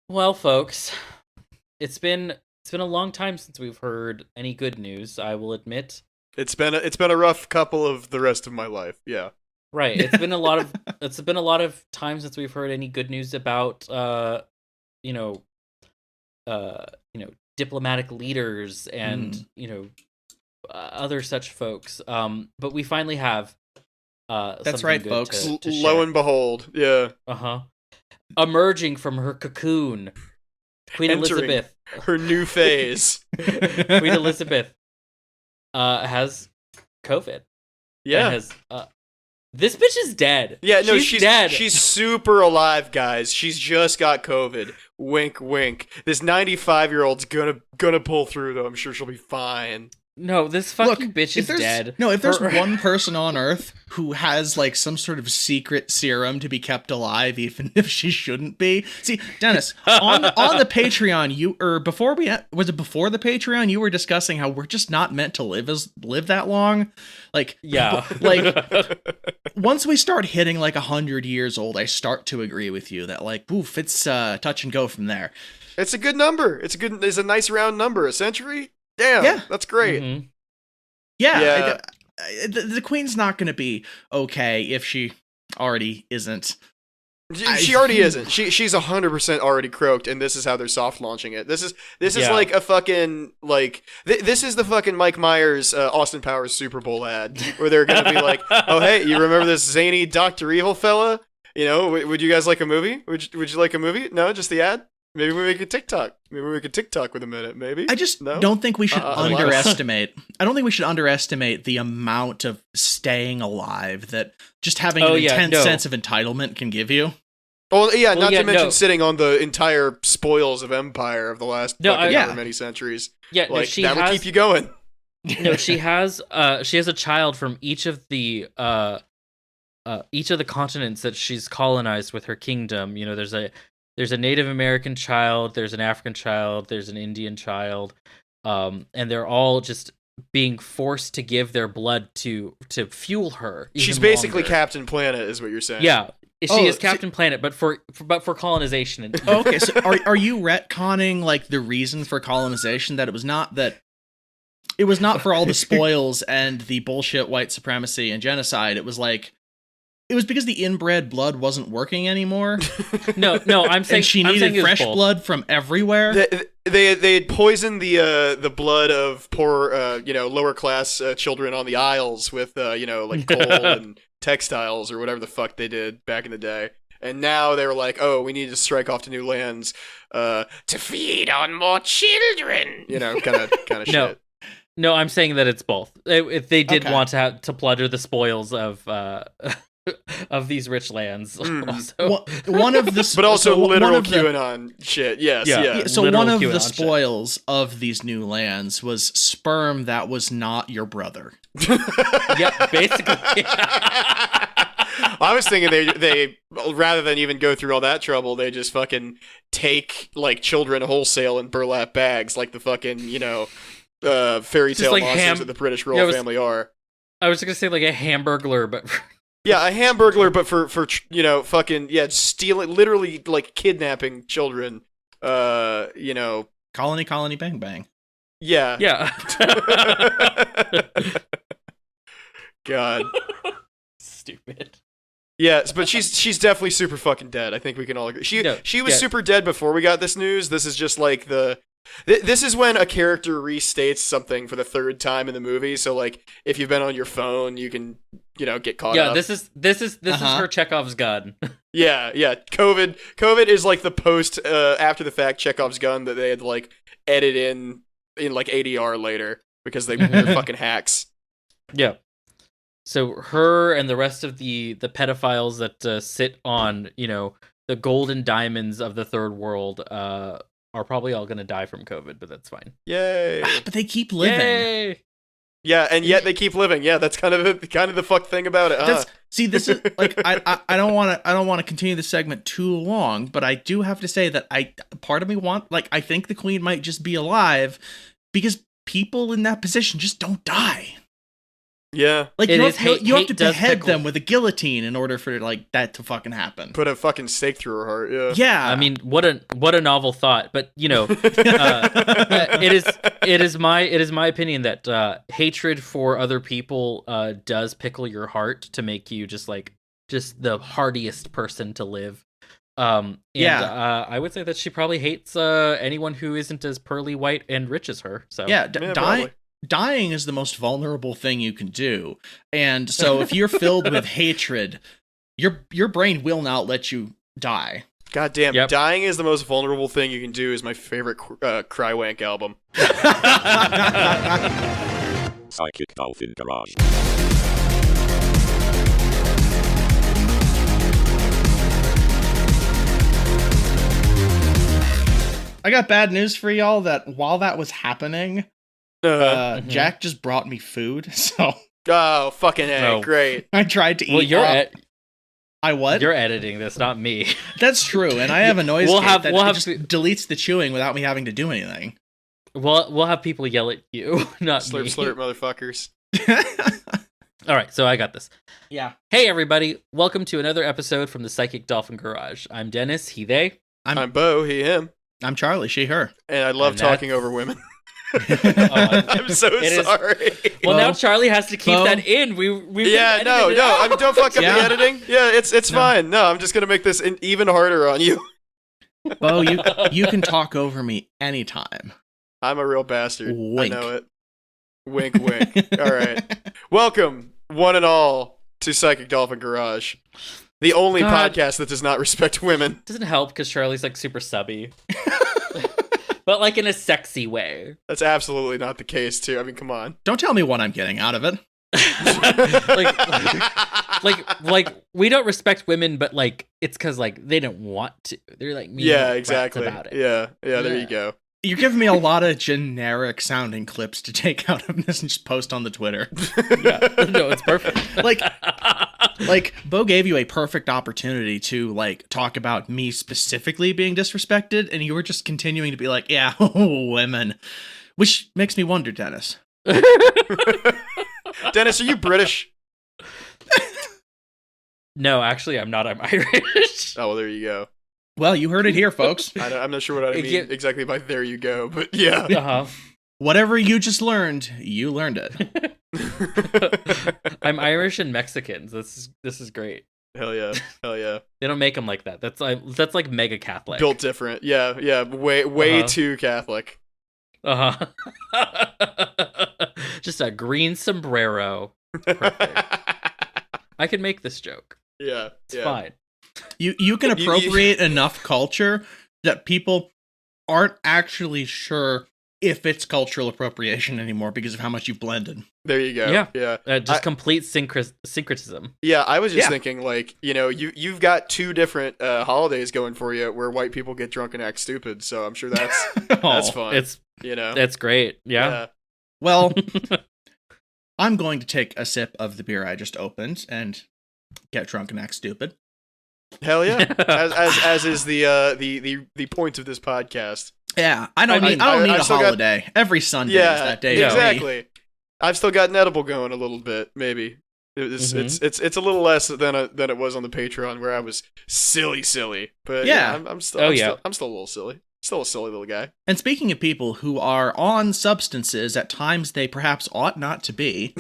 Well, folks, it's been a long time since we've heard any good news, I will admit. It's been a rough couple of the rest of my life. Yeah. Right. It's been a lot of time since we've heard any good news about you know, diplomatic leaders and, other such folks. But we finally have That's something right, good folks. to Lo share. and behold, yeah. Uh-huh. Emerging from her cocoon, Queen Entering Elizabeth. her new phase. Queen Elizabeth has COVID. Yeah. And has this bitch is dead. Yeah, no, she's dead. She's super alive, guys. She's just got COVID. Wink, wink. This 95-year-old's gonna pull through, though. I'm sure she'll be fine. No, this fucking bitch is dead. No, if there's one person on Earth who has like some sort of secret serum to be kept alive, even if she shouldn't be. See, Dennis, on the Patreon, before the Patreon, you were discussing how we're just not meant to live that long. Like, Yeah. like once we start hitting like 100 years old, I start to agree with you that like, oof, it's touch and go from there. It's a good number. It's a nice round number. A century? Damn, Yeah. that's great. Mhm. Yeah. The Queen's not going to be okay if she already isn't. She already isn't. She's 100% already croaked, and this is how they're soft launching it. This is Yeah. like a fucking this is the fucking Mike Myers Austin Powers Super Bowl ad where they're gonna be like, oh hey, you remember this zany Dr. Evil fella? You know, would you guys like a movie? Would you like a movie? No, just the ad. Maybe we make a TikTok. Maybe we could TikTok with a minute. Maybe. I just No? don't think we should Uh-uh. underestimate. I don't think we should underestimate the amount of staying alive that just having Oh, an yeah, intense no. sense of entitlement can give you. Well, yeah, not yeah, to mention no. sitting on the entire spoils of empire of the last No, fucking yeah. however many centuries. Yeah, no, Like she that will has keep you going. no, she has a child from each of the continents that she's colonized with her kingdom. You know, there's a Native American child, there's an African child, there's an Indian child, and they're all just being forced to give their blood to fuel her. She's even basically longer. Captain Planet, is what you're saying. Yeah, she Oh, is Captain Planet, but for colonization. And Oh, okay, so are you retconning like the reason for colonization, that it was not for all the spoils and the bullshit white supremacy and genocide? It was because the inbred blood wasn't working anymore, no, I'm saying and she I'm saying needed it's fresh both. blood from everywhere. They had poisoned the blood of poor lower class children on the Isles with like coal and textiles or whatever the fuck they did back in the day. And now they were like, oh, we need to strike off to new lands to feed on more children. You know, kind of No. shit. No, I'm saying that it's both. If they did Okay. want to plunder the spoils of of these rich lands, Mm. also. One of the But also so one literal of the- QAnon shit. Yes, Yeah. yeah. So literal one of the QAnon shit. spoils of these new lands was sperm that was not your brother. Yeah, basically. I was thinking they rather than even go through all that trouble, they just fucking take like children wholesale in burlap bags, like the fucking fairy Just tale like monsters that the British royal family are. I was gonna say like a hamburglar, but Yeah, a hamburglar, but for fucking stealing, literally like kidnapping children. Colony, bang, bang. Yeah. yeah. God. Stupid. Yes, but she's definitely super fucking dead. I think we can all agree. She was yeah. super dead before we got this news. This is just like this is when a character restates something for the third time in the movie. So like if you've been on your phone, you can get caught Yeah, up. this is her Chekhov's gun. Yeah. COVID is like the post after the fact Chekhov's gun that they had to like edit in like ADR later because they're fucking hacks. Yeah. So her and the rest of the pedophiles that sit on, the golden diamonds of the third world are probably all going to die from COVID, but that's fine. Yay. But they keep living. Yay! Yeah, and yet they keep living. Yeah, that's kind of the fuck thing about it. See, this is like I don't want to continue the segment too long, but I do have to say that part of me I think the Queen might just be alive because people in that position just don't die. Yeah. Like It you is have, hate- you have hate to does behead pickle. them with a guillotine in order for like that to fucking happen. Put a fucking stake through her heart. Yeah. Yeah. I mean, what a novel thought. But it is my opinion that hatred for other people does pickle your heart to make you just the hardiest person to live. I would say that she probably hates anyone who isn't as pearly white and rich as her. So yeah, probably. dying is the most vulnerable thing you can do. And so if you're filled with hatred, your brain will not let you die. God damn, Yep. dying is the most vulnerable thing you can do is my favorite Crywank album. Psychic Dolphin Garage. I got bad news for y'all that while that was happening, Jack just brought me food. So Oh, fucking A. No. Great. I tried to eat. well, You're you're editing this, not me. That's true, and I have a noise We'll gate have- that we'll it have just to- deletes the chewing without me having to do anything. We'll have people yell at you, not Slurp, me. slurp, motherfuckers. All right, so I got this. Yeah. Hey, everybody. Welcome to another episode from the Psychic Dolphin Garage. I'm Dennis, he, they. I'm Bo, he, him. I'm Charlie, she, her. And I love And talking that's- over women. Oh, I'm so It is- sorry. well, Bo? now Charlie has to keep Bo? that in. We've Yeah, no. I mean, don't fuck up Yeah. the editing. Yeah, it's No. fine. No, I'm just gonna make this even harder on you. Bo, you can talk over me anytime. I'm a real bastard. Wink. I know it. Wink, wink. All right. Welcome, one and all, to Psychic Dolphin Garage, the only God. podcast that does not respect women. Doesn't help because Charlie's super subby. But in a sexy way. That's absolutely not the case, too. I mean, come on. Don't tell me what I'm getting out of it. like we don't respect women, but it's because they don't want to. They're mean Yeah, brats exactly. about it. Yeah, there Yeah. you go. You're giving me a lot of generic sounding clips to take out of this and just post on the Twitter. Yeah. No, it's perfect. Like Bo gave you a perfect opportunity to talk about me specifically being disrespected, and you were just continuing to be like, yeah, women. Which makes me wonder, Dennis. Dennis, are you British? No, actually, I'm not. I'm Irish. Oh, well, there you go. Well, you heard it here, folks. I'm not sure what I mean Yeah. exactly by there you go, but yeah. Uh-huh. Whatever you just learned, you learned it. I'm Irish and Mexicans. This is great. Hell yeah. They don't make them like that. That's mega Catholic. Built different. Yeah. Way Uh-huh. too Catholic. Uh-huh. Just a green sombrero. Perfect. I can make this joke. Yeah. It's fine. You can appropriate enough culture that people aren't actually sure if it's cultural appropriation anymore because of how much you've blended. There you go. Yeah. Yeah. Just complete syncretism. Yeah, I was just Yeah. thinking, you've got two different holidays going for you where white people get drunk and act stupid, so I'm sure that's Oh, fun. It's great. Yeah. well, I'm going to take a sip of the beer I just opened and get drunk and act stupid. Hell yeah. as is the point of this podcast. Yeah, I don't need I a still got- holiday. Every Sunday is Yeah, that day. for me. exactly. I've still got an edible going a little bit, maybe. It's a little less than it was on the Patreon where I was silly. But Yeah. I'm still Oh, I'm yeah. still I'm still a little silly. Still a silly little guy. And speaking of people who are on substances at times they perhaps ought not to be,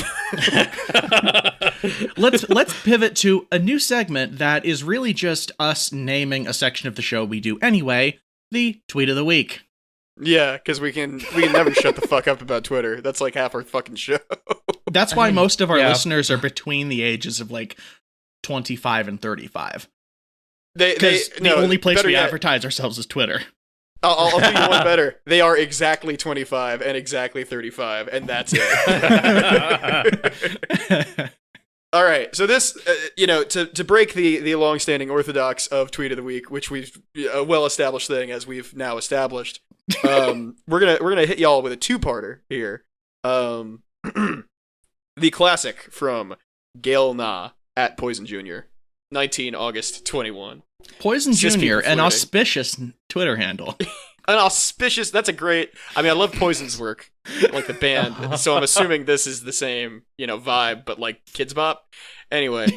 let's pivot to a new segment that is really just us naming a section of the show we do anyway, the Tweet of the Week. Yeah, because we can never shut the fuck up about Twitter. That's like half our fucking show. That's why most of our Yeah. listeners are between the ages of 25 and 35. They Because the no, only place better we yet, advertise ourselves is Twitter. I'll do you one better. They are exactly 25 and exactly 35, and that's it. All right, so this, to break the long-standing orthodox of Tweet of the Week, which we've a well-established thing as we've now established, we're gonna hit y'all with a two-parter here. The classic from Gail Na at Poison Jr. 19 August 21. Poison Cis Jr., people an flirting. auspicious Twitter handle. An auspicious. That's a great. I mean, I love Poison's work, like the band. So I'm assuming this is the same, vibe, but like Kids Bop. Anyway,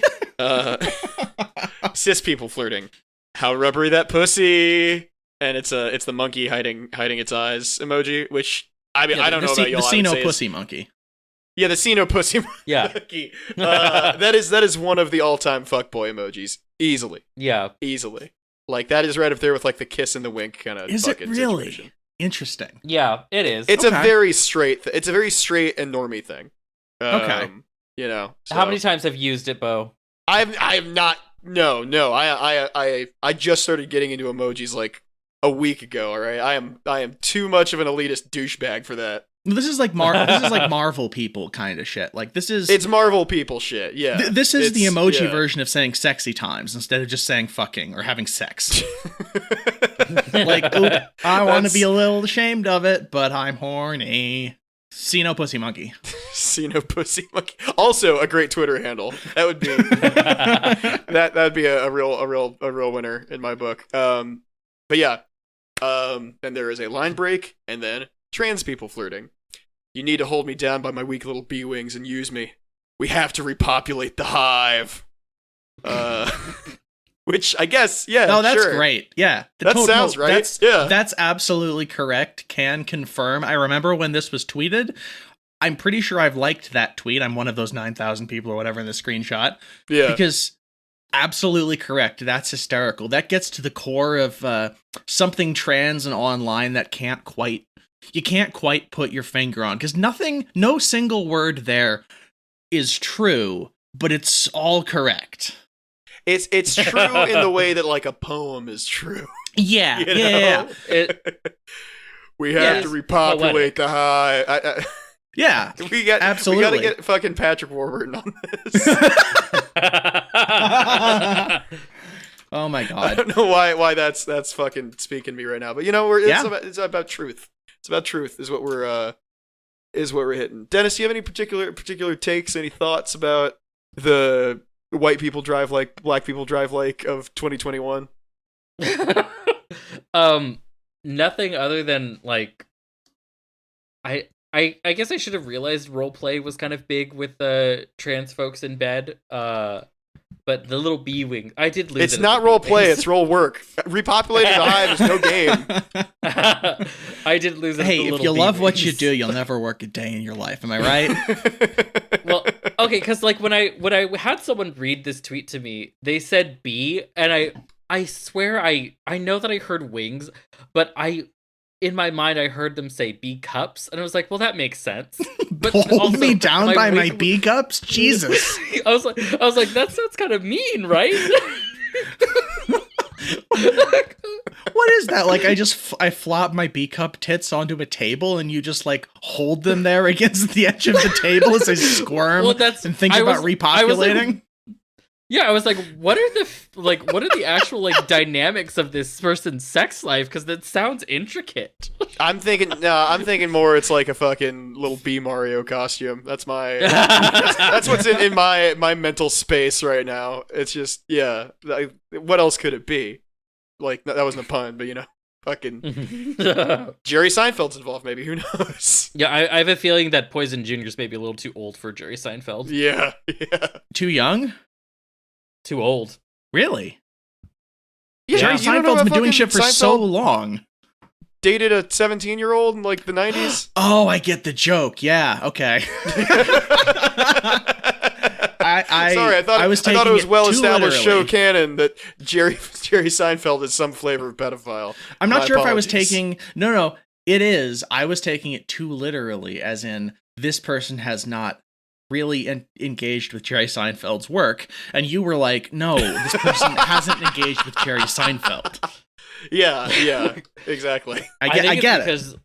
cis people flirting. How rubbery that pussy, and it's the monkey hiding its eyes emoji. Which I mean, I don't know about y'all. The see no pussy monkey. Yeah, the see no pussy Yeah. monkey. That is one of the all-time fuckboy emojis, easily. Yeah, easily. Like, that is right up there with, like, the kiss and the wink kind of fucking really? situation. Interesting. yeah, it is. It's a very straight and normie thing. Okay. So. How many times have you used it, Bo? I have not. No. I just started getting into emojis, like, a week ago, all right? I am too much of an elitist douchebag for that. This is like Marvel people kind of shit. Like it's Marvel people shit. Yeah. This is the emoji version of saying sexy times instead of just saying fucking or having sex. Like, I want to be a little ashamed of it, but I'm horny. See no pussy monkey. See no pussy monkey. Also a great Twitter handle. That would be that'd be a real winner in my book. But yeah. Then there is a line break, and then trans people flirting. You need to hold me down by my weak little bee wings and use me. We have to repopulate the hive. Which I guess, yeah. Oh, that's sure. great. Yeah. Sounds right. That's absolutely correct. Can confirm. I remember when this was tweeted. I'm pretty sure I've liked that tweet. I'm one of those 9,000 people or whatever in the screenshot. Yeah. Because absolutely correct. That's hysterical. That gets to the core of something trans and online that you can't quite put your finger on, because no single word there is true, but it's all correct. It's true in the way that, like, a poem is true. Yeah, yeah. We have to repopulate the hive. Yeah, we absolutely. We gotta get fucking Patrick Warburton on this. Oh my god! I don't know why that's fucking speaking to me right now, but it's about truth. It's about truth is what we're hitting. Dennis, do you have any particular takes, any thoughts about the white people drive like, black people drive like of 2021? Nothing other than, like, I guess I should have realized roleplay was kind of big with the trans folks in bed. But the little bee wing, I did lose. It's not role play; it's role work. Repopulating the hive is no game. I did lose. Hey, if you love what you do, you'll never work a day in your life. Am I right? Well, okay, because like when I had someone read this tweet to me, they said bee, and I swear I know that I heard wings, but in my mind I heard them say bee cups, and I was like, well, that makes sense. But hold me down by my bee cups, Jesus. I was like, that sounds kind of mean, right? What is that? Like, I flop my bee cup tits onto a table, and you just like hold them there against the edge of the table as I squirm and think about repopulating. I was like, what are the actual like dynamics of this person's sex life? Because that sounds intricate. I'm thinking more. It's like a fucking little bee Mario costume. That's that's what's in my mental space right now. It's just what else could it be? Like, that wasn't a pun, but fucking Jerry Seinfeld's involved. Maybe, who knows? Yeah, I have a feeling that Poison Jr.'s maybe a little too old for Jerry Seinfeld. Yeah. Too young. Too old. Really? Yeah, Jerry Seinfeld's been doing shit for so long. Dated a 17-year-old in like the 90s. Oh, I get the joke. Yeah, okay. I thought it was well established show canon that Jerry Seinfeld is some flavor of pedophile. I'm not sure if I was taking No, it is. I was taking it too literally, as in this person has not really engaged with Jerry Seinfeld's work, and you were like, no, this person hasn't engaged with Jerry Seinfeld. Yeah, exactly. I get it. Because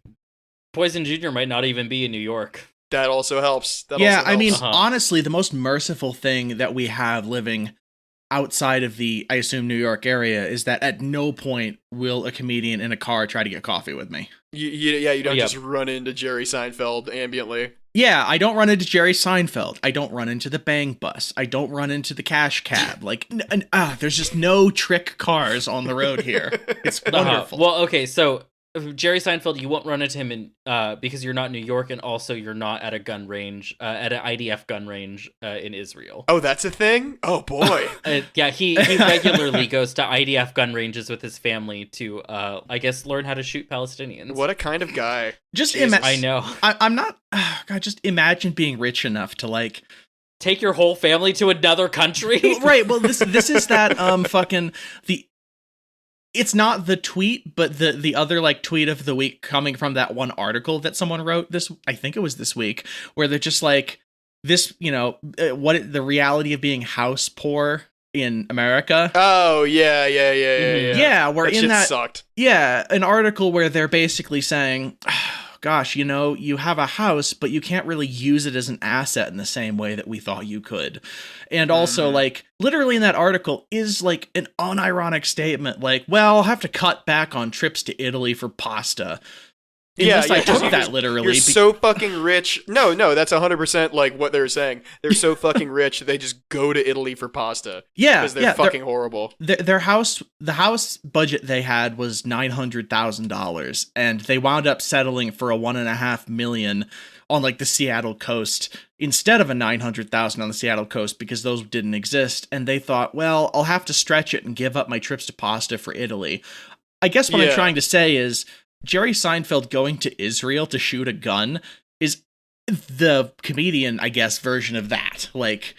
Poison Jr. might not even be in New York. That also helps. I mean, honestly, the most merciful thing that we have living outside of the, I assume, New York area is that at no point will a comedian in a car try to get coffee with me. You don't just run into Jerry Seinfeld ambiently. Yeah, I don't run into Jerry Seinfeld. I don't run into the Bang Bus. I don't run into the Cash Cab. Like, there's just no trick cars on the road here. It's wonderful. Well, okay, so Jerry Seinfeld, you won't run into him in because you're not in New York, and also you're not at a gun range, at an IDF gun range in Israel. Oh, that's a thing? Oh boy. Yeah, he regularly goes to IDF gun ranges with his family to, I guess, learn how to shoot Palestinians. What a kind of guy. Just I know. I'm not. God, just imagine being rich enough to like take your whole family to another country. Right. Well, this is that fucking the. It's not the tweet, but the other like tweet of the week coming from that one article that someone wrote I think it was this week, where they're just like this, the reality of being house poor in America. Oh yeah. Yeah, we're that in shit that sucked. Yeah, an article where they're basically saying, gosh, you have a house, but you can't really use it as an asset in the same way that we thought you could. And also, like, literally in that article is, like, an unironic statement, like, well, I'll have to cut back on trips to Italy for pasta. Unless I took that literally. You're so fucking rich. No, that's 100% like what they're saying. They're so fucking rich that they just go to Italy for pasta. Yeah, because they're fucking horrible. The house budget they had was $900,000, and they wound up settling for a $1.5 million on like the Seattle coast instead of a $900,000 on the Seattle coast because those didn't exist. And they thought, well, I'll have to stretch it and give up my trips to pasta for Italy. I guess what I'm trying to say is, Jerry Seinfeld going to Israel to shoot a gun is the comedian, I guess, version of that. Like,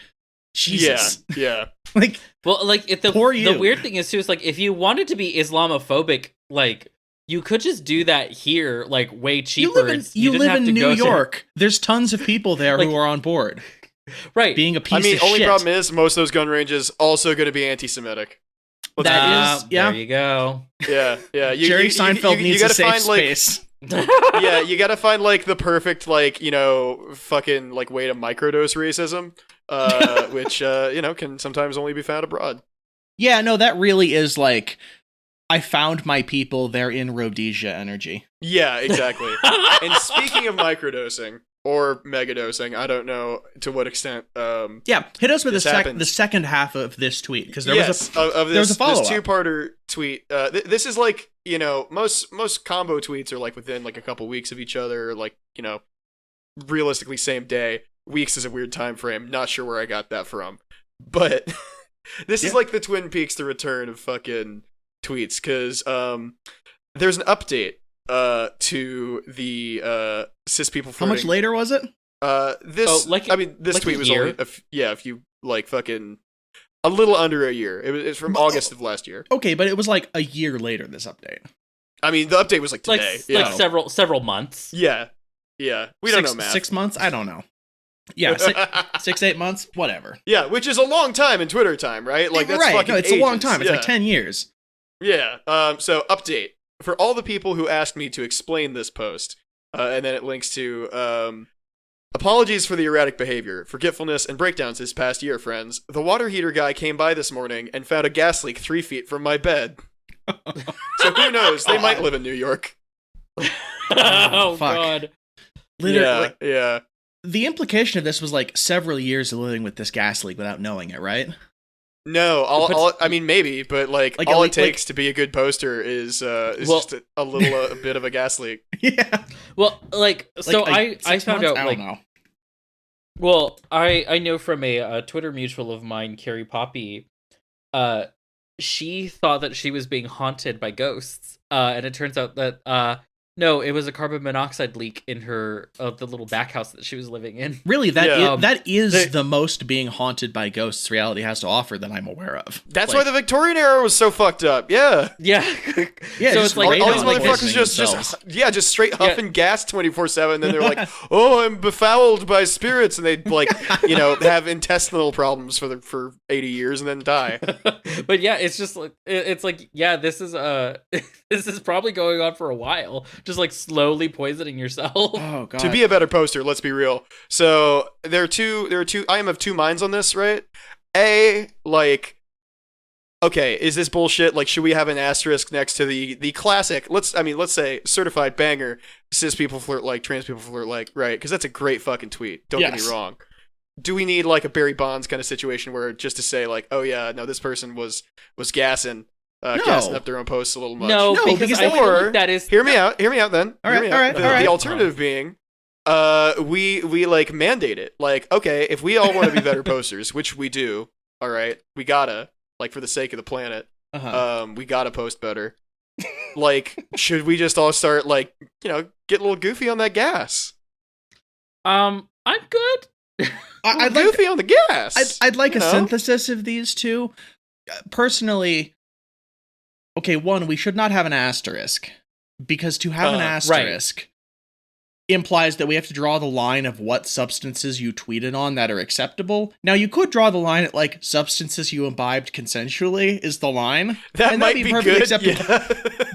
Jesus. Yeah. Like, well, like the weird thing is too is like if you wanted to be Islamophobic, like you could just do that here, like way cheaper. You live in New York. There's tons of people there who are on board. Right. Being a piece of shit. Only problem is most of those gun ranges also going to be anti-Semitic. There you go. Yeah. Jerry Seinfeld needs a safe space. Yeah, you gotta find like the perfect fucking like way to microdose racism, which can sometimes only be found abroad. Yeah, no, that really is like I found my people. They're in Rhodesia energy. Yeah, exactly. And speaking of microdosing or megadosing, I don't know to what extent. Hit us with the second half of this tweet because there was a follow-up. This two-parter tweet. This is like most combo tweets are like within like a couple weeks of each other, like realistically same day. Weeks is a weird time frame. Not sure where I got that from, but this is like the Twin Peaks: The Return of fucking tweets because there's an update to the cis people flirting. How much later was it? This tweet was only if you like fucking a little under a year. It's from August of last year. Okay, but it was like a year later, this update. I mean, the update was like today. Like several months. Yeah. We don't know math. 6 months? I don't know. Yeah, 6-8 months? Whatever. Yeah, which is a long time in Twitter time, right? Like that's right. fucking No, it's ages. a long time. It's like 10 years. Yeah. So update for all the people who asked me to explain this post, and then it links to apologies for the erratic behavior, forgetfulness, and breakdowns this past year, friends. The water heater guy came by this morning and found a gas leak 3 feet from my bed. So who knows? They might live in New York. Oh, fuck. God. Literally. Yeah. The implication of this was like several years of living with this gas leak without knowing it, right? No, I mean maybe, but all it takes to be a good poster is just a little a bit of a gas leak. Yeah. Well, I found out I don't know. Well, I know from a Twitter mutual of mine, Carrie Poppy, she thought that she was being haunted by ghosts, and it turns out that no, it was a carbon monoxide leak in her the little back house that she was living in. Really, that is the most being haunted by ghosts reality has to offer that I'm aware of. That's why the Victorian era was so fucked up. Yeah. Yeah. So it's like all these motherfuckers just straight huffing gas 24/7. Then they're like, oh, I'm befouled by spirits, and they like have intestinal problems for 80 years and then die. But yeah, it's just like this is probably going on for a while. Just like slowly poisoning yourself. Oh god. To be a better poster, let's be real. So there are two. I am of two minds on this, right? Okay, is this bullshit? Like, should we have an asterisk next to the classic? Let's say certified banger. Cis people flirt like, trans people flirt like, right? Because that's a great fucking tweet. Don't get me wrong. Do we need like a Barry Bonds kind of situation where just to say like, oh yeah, no, this person was gassing. gassing up their own posts a little much. No, No, because because I feel or- like that is. Hear me out then. All Hear right, me out. all right, The all right. alternative being, we like mandate it. Like, okay, if we all want to be better posters, which we do, all right, we gotta, like, for the sake of the planet, we gotta post better. Like, should we just all start, like, you know, get a little goofy on that gas? I'm good. I'd like Goofy on the gas. I'd like you a know? synthesis of these two. Personally, okay, one, we should not have an asterisk, because to have an asterisk implies that we have to draw the line of what substances you tweeted on that are acceptable. Now, you could draw the line at, like, substances you imbibed consensually is the line. That and might that'd be perfectly good. acceptable. Yeah.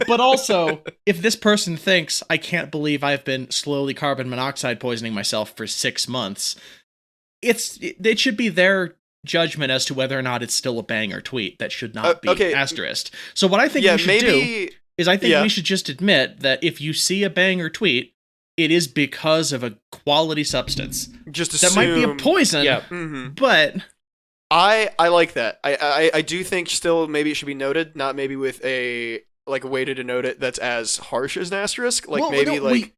But also, if this person thinks, I can't believe I've been slowly carbon monoxide poisoning myself for 6 months, it should be their judgment as to whether or not it's still a banger tweet that should not be okay. asterisked. So what I think we should do is we should just admit that if you see a banger tweet, it is because of a quality substance. Just assume, that might be a poison, Yeah. but I like that. I do think still maybe it should be noted, not maybe with a way to denote it that's as harsh as an asterisk. Like, well, maybe no, like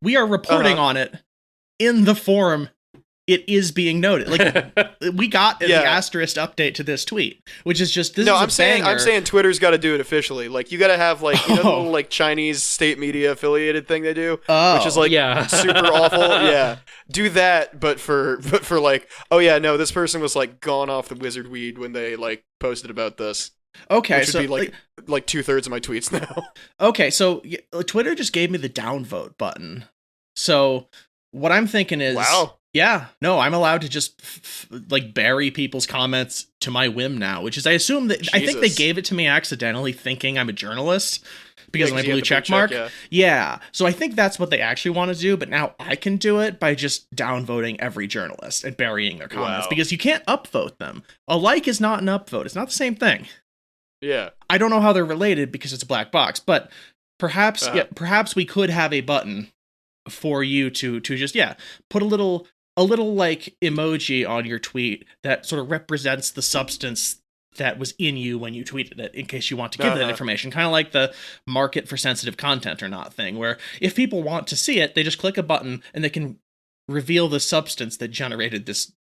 we are reporting on it in the forum. It is being noted. Like, we got the asterisk update to this tweet, which is just this. No, I'm saying Twitter's got to do it officially. Like, you got to have, like, you know, the little, like, Chinese state media affiliated thing they do, which is like super awful. Yeah, do that, but for like, oh yeah, no, this person was like gone off the wizard weed when they like posted about this. Okay, which would be like 2/3 of my tweets now. Okay, so Twitter just gave me the downvote button. So what I'm thinking is, wow. Yeah, no, I'm allowed to just like bury people's comments to my whim now, which is I assume that I think they gave it to me accidentally, thinking I'm a journalist because of my blue check mark. Yeah, so I think that's what they actually want to do, but now I can do it by just downvoting every journalist and burying their comments because you can't upvote them. A like is not an upvote; it's not the same thing. Yeah, I don't know how they're related because it's a black box, but perhaps we could have a button for you to just put a little like emoji on your tweet that sort of represents the substance that was in you when you tweeted it, in case you want to give that information. Kind of like the market for sensitive content or not thing, where if people want to see it, they just click a button and they can reveal the substance that generated this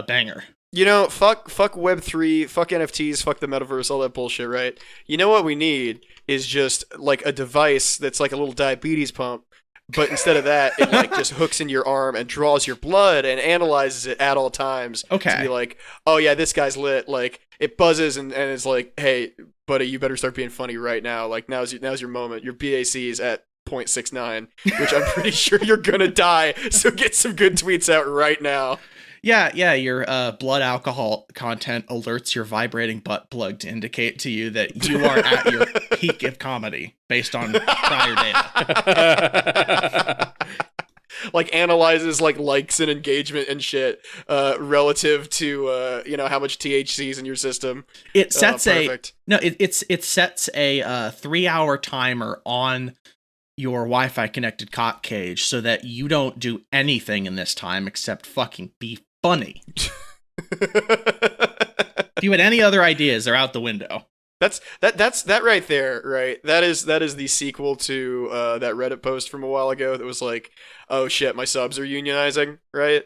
banger. You know, fuck Web3, fuck NFTs, fuck the metaverse, all that bullshit, right? You know what we need is just like a device that's like a little diabetes pump. But instead of that, it like just hooks in your arm and draws your blood and analyzes it at all times. Okay. To be like, oh yeah, this guy's lit. Like, it buzzes and it's like, hey, buddy, you better start being funny right now. Like, now's your moment. Your BAC is at 0.69, which I'm pretty sure you're gonna die. So get some good tweets out right now. Yeah, your blood alcohol content alerts your vibrating butt plug to indicate to you that you are at your peak of comedy based on prior data. Like, analyzes like likes and engagement and shit relative to how much THC is in your system. It sets it sets a 3-hour timer on your Wi-Fi connected cock cage so that you don't do anything in this time except fucking be funny. If you had any other ideas, they're out the window. That's that right there, right? That is the sequel to that Reddit post from a while ago that was like, oh shit, my subs are unionizing, right?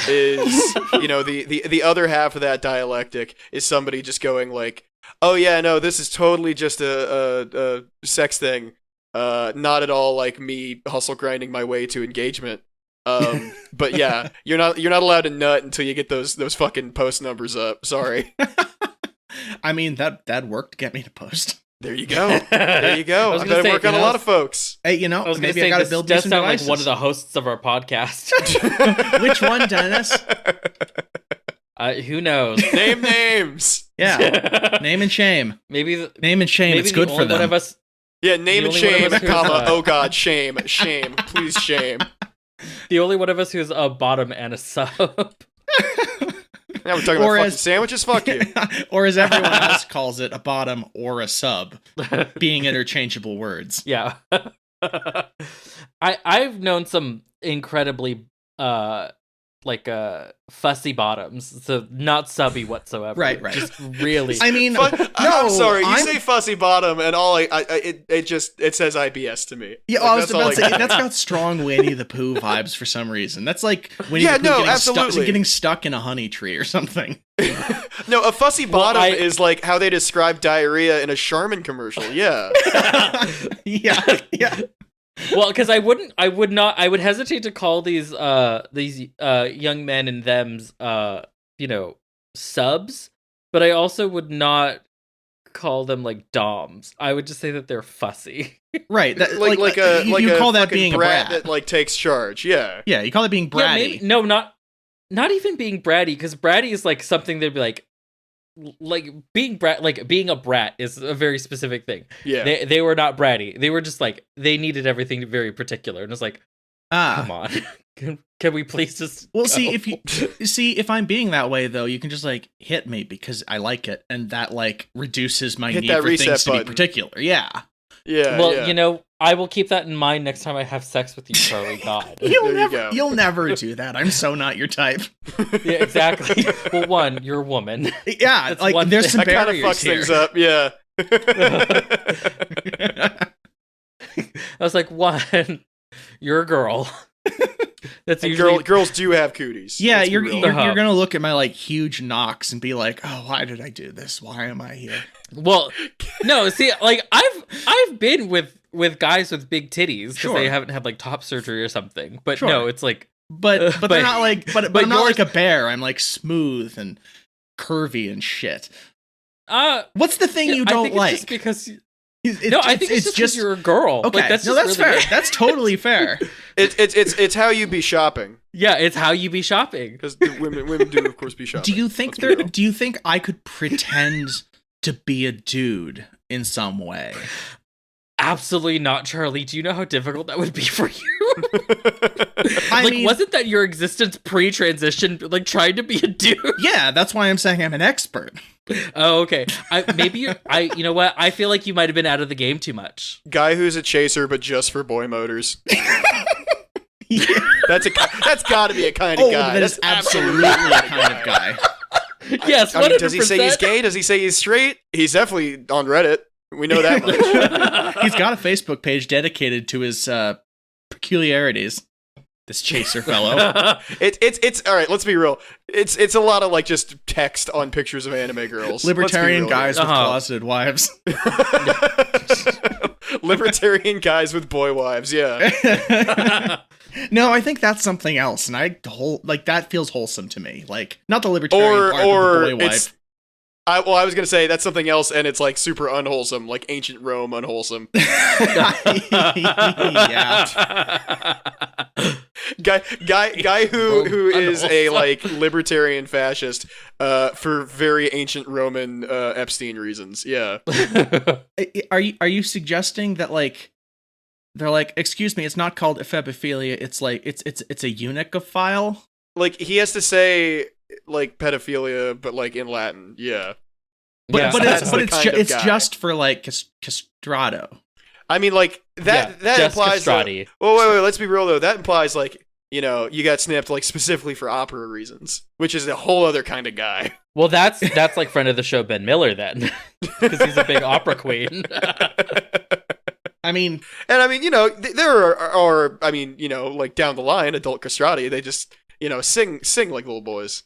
Is the other half of that dialectic is somebody just going like, oh yeah, no, this is totally just a sex thing, not at all like me hustle grinding my way to engagement. But yeah, you're not allowed to nut until you get those fucking post numbers up. Sorry. I mean, that worked to get me to post. There you go. I bet it work on a lot of folks. Hey, I was maybe say, I gotta this build does decent sound devices. like one of the hosts of our podcast. Which one, Dennis? Who knows? Name names. Yeah, name and shame. Maybe name and shame. It's good for them. One of us, Yeah, name and The only one shame, of us who's, comma, oh god, shame, please shame. the only one of us who's a bottom and a sub. Now we're talking about fucking sandwiches, fuck you. Or as everyone else calls it, a bottom or a sub, being interchangeable words. Yeah. I've known some incredibly fussy bottoms, so not subby whatsoever. Right. Just really. I mean, I'm sorry. You say fussy bottom, and it says IBS to me. Yeah, Like, I was that's all about to say got. that's got strong Winnie the Pooh vibes for some reason. That's like Winnie Yeah, the Pooh no, absolutely. getting stuck in a honey tree or something. No, a fussy bottom I- is like how they describe diarrhea in a Charmin commercial. Yeah. Yeah. Well, because I would hesitate to call these young men and them's subs, but I also would not call them like doms. I would just say that they're fussy. Right. That, you call that fucking being a brat. that like takes charge. Yeah. Yeah, you call it being Yeah, bratty. no, not even being bratty, because bratty is like something they'd be like being being a brat is a very specific thing. Yeah. They were not bratty. They were just like, they needed everything very particular, and it's like, come on, can we please just Well, go? see if I'm being that way though, you can just like hit me because I like it, and that like reduces my Hit need that for things reset to button. be particular. Yeah. Yeah. Well, yeah. I will keep that in mind next time I have sex with you, Charlie. God. You'll never do that. I'm so not your type. Yeah, exactly. Well, one, you're a woman. Yeah, That's like one there's thing. some That kind of barriers fucks here. things up. Yeah. I was like, one, you're a girl. That's And usually girls do have cooties. Yeah, Let's be you're real. gonna look at my like huge knocks and be like, oh, why did I do this? Why am I here? Well, no, see, like I've been with guys with big titties because Sure. they haven't had like top surgery or something. But Sure. no, it's like, But they're not like but I'm not yours- like a bear. I'm like smooth and curvy and shit. uh, What's the thing you I don't think like? it's just because. It's I think it's just you're a girl. okay. Like, that's no, just that's really fair. it. That's totally fair. It's how you be shopping, Yeah, it's how you be shopping. because women do of course be shopping. Do you think Let's be real. do you think I could pretend to be a dude in some way? Absolutely not, Charlie. Do you know how difficult that would be for you? I Like, mean, wasn't that your existence pre-transition, like trying to be a dude? yeah, that's why I'm saying I'm an expert. Oh, okay. You know what? I feel like you might have been out of the game too much. Guy who's a chaser, but just for boy motors. Yeah. That's got to be a kind of guy. That is That's absolutely a kind of guy. Yes, I mean, 100%. does he say he's gay? Does he say he's straight? He's definitely on Reddit. We know that much. He's got a Facebook page dedicated to his peculiarities. This chaser fellow. It's all right. Let's be real. It's a lot of like just text on pictures of anime girls. Libertarian Let's be real guys with Uh-huh. closeted wives. here. Libertarian guys with boy wives. Yeah. No, I think that's something else, and that feels wholesome to me. Like not the libertarian Or part, but the boy it's. wife. I was gonna say that's something else, and it's like super unwholesome, like ancient Rome unwholesome. Yeah. Guy who is a Unwholesome. like libertarian fascist for very ancient Roman Epstein reasons. Yeah. Are you suggesting that like they're like, excuse me, it's not called ephebophilia, it's like it's a eunuchophile? Like he has to say like pedophilia, but like in Latin. Yeah. But Yeah. That's the kind of it's guy. just for like castrato. I mean, like that just implies. castrati. Wait. Let's be real though. That implies like you got snipped like specifically for opera reasons, which is a whole other kind of guy. Well, that's like friend of the show Ben Miller then, because he's a big opera queen. I mean, And I mean, there are I mean, like down the line, adult castrati, they just sing like little boys.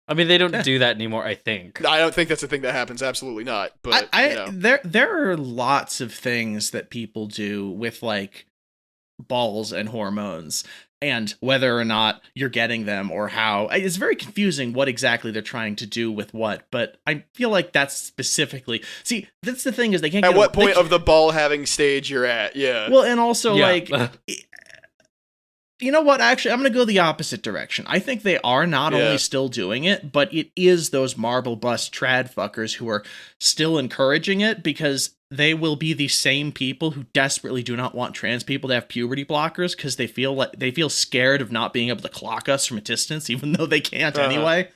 I mean, they don't do that anymore, I think. I don't think that's a thing that happens. Absolutely not. But there are lots of things that people do with like balls and hormones, and whether or not you're getting them or how. It's very confusing what exactly they're trying to do with what, but I feel like that's specifically. See, that's the thing is they can't. at what point of the ball having stage you're at? Yeah. Well, and also Yeah. like. You know what? Actually, I'm going to go the opposite direction. I think they are not Yeah. only still doing it, but it is those marble bust trad fuckers who are still encouraging it, because they will be the same people who desperately do not want trans people to have puberty blockers because they feel scared of not being able to clock us from a distance, even though they can't Uh-huh. anyway.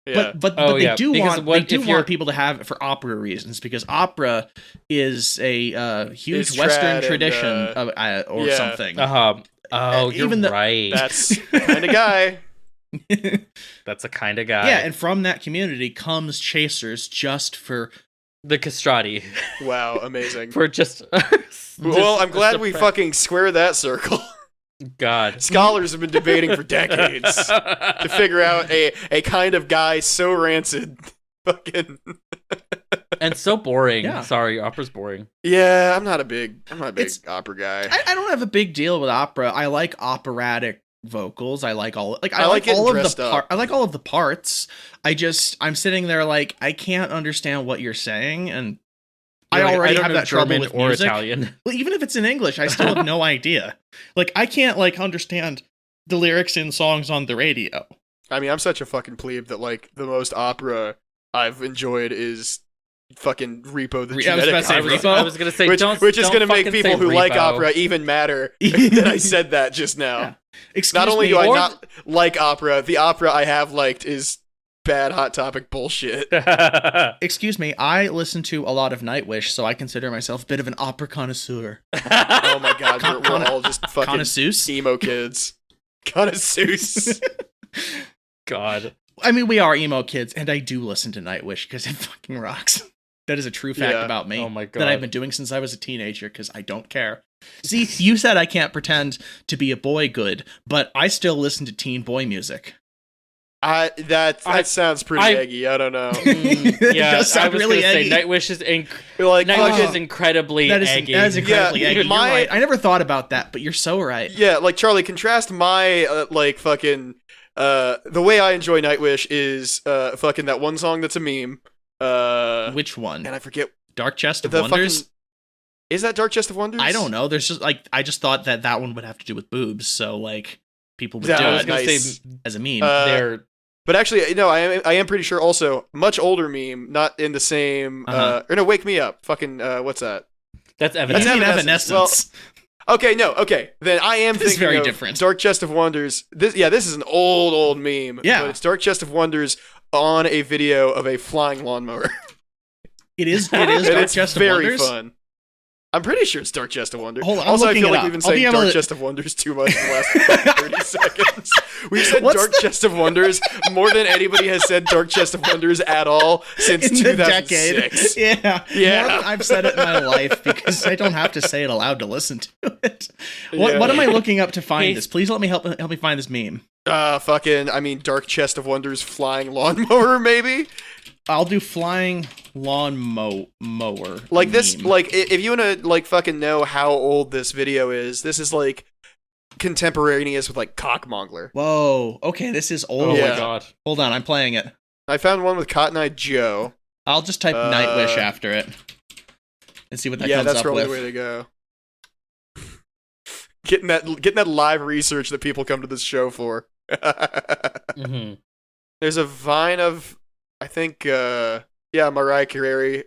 yeah. But Oh, they yeah, do because want if you're- people to have it for opera reasons, because opera is a huge Is Western trad and, tradition or yeah. something. Oh, you're even the- right. That's kind of guy. That's the kind of guy. Yeah, and from that community comes chasers just for the castrati. Wow, amazing. For just. Well, I'm glad we fucking squared that circle. God. Scholars have been debating for decades to figure out a kind of guy so rancid. Fucking. And so boring. Yeah. Sorry, opera's boring. Yeah, I'm not a big opera guy. I don't have a big deal with opera. I like operatic vocals. I like all like I like all of dressed the up. I like all of the parts. I'm sitting there like I can't understand what you're saying, and I You're like, already don't have know that trouble German with or music. Italian. Well, even if it's in English, I still have no idea. Like I can't like understand the lyrics in songs on the radio. I mean, I'm such a fucking plebe that like the most opera I've enjoyed is fucking Repo the I was Genetic about to say Opera. Repo. I was gonna say, which is going to make people who like opera even madder that I said that just now. Yeah. Excuse Not only me, do I or- not like opera, the opera I have liked is bad Hot Topic bullshit. Excuse me, I listen to a lot of Nightwish, so I consider myself a bit of an opera connoisseur. Oh my god, we're all just fucking Connoisseurs? emo kids. Connoisseurs. God. I mean, we are emo kids, and I do listen to Nightwish because it fucking rocks. That is a true fact Yeah. about me. Oh my God. That I've been doing since I was a teenager because I don't care. See, you said I can't pretend to be a boy good, but I still listen to teen boy music. That sounds pretty I- eggy. I don't know. It Yeah, does sound I was really gonna eggy. say Nightwish is Like, Nightwish fucking- is incredibly That is eggy. incredibly Yeah, eggy. You're my- right. I never thought about that, but you're so right. yeah, like Charlie, contrast my like fucking the way I enjoy Nightwish is fucking that one song that's a meme. Which one? And I forget Dark Chest of the Wonders? fucking. Is that Dark Chest of Wonders? I don't know. There's just like I just thought that one would have to do with boobs, so like people would Yeah, do I was it gonna nice. say as a meme. they're But actually, no, I am pretty sure also much older meme, not in the same. Or no, Wake Me Up. Fucking what's that? that's You evidence. mean Evanescence. Evanescence. Okay, no, okay. Then I am This is thinking very of different. Dark Chest of Wonders. This is an old meme. Yeah. But it's Dark Chest of Wonders on a video of a flying lawnmower. It is And Dark it's Chest of very Wonders. fun. I'm pretty sure it's Dark Chest of Wonders. Hold on, I'm Also, I looking feel it like up. we've been I'll be saying able Dark to- Chest of Wonders too much in the last 30 seconds. We've said What's Dark the- Chest of Wonders more than anybody has said Dark Chest of Wonders at all since In the 2006. decade. Yeah. Yeah. More than I've said it in my life because I don't have to say it aloud to listen to it. What Yeah. am I looking up to find Hey, this? Please let me help me find this meme. Dark Chest of Wonders flying lawnmower, maybe? I'll do flying mower. Like this, meme. like if you wanna like fucking know how old this video is, this is like contemporaneous with like Cockmongler. Whoa. Okay, this is Oh old. Yeah. my god. Hold on, I'm playing it. I found one with Cotton Eye Joe. I'll just type Nightwish after it and see what that comes That's up probably with. the way to go. Getting that live research that people come to this show for. Mm-hmm. There's a Vine of, I think, Mariah Carey,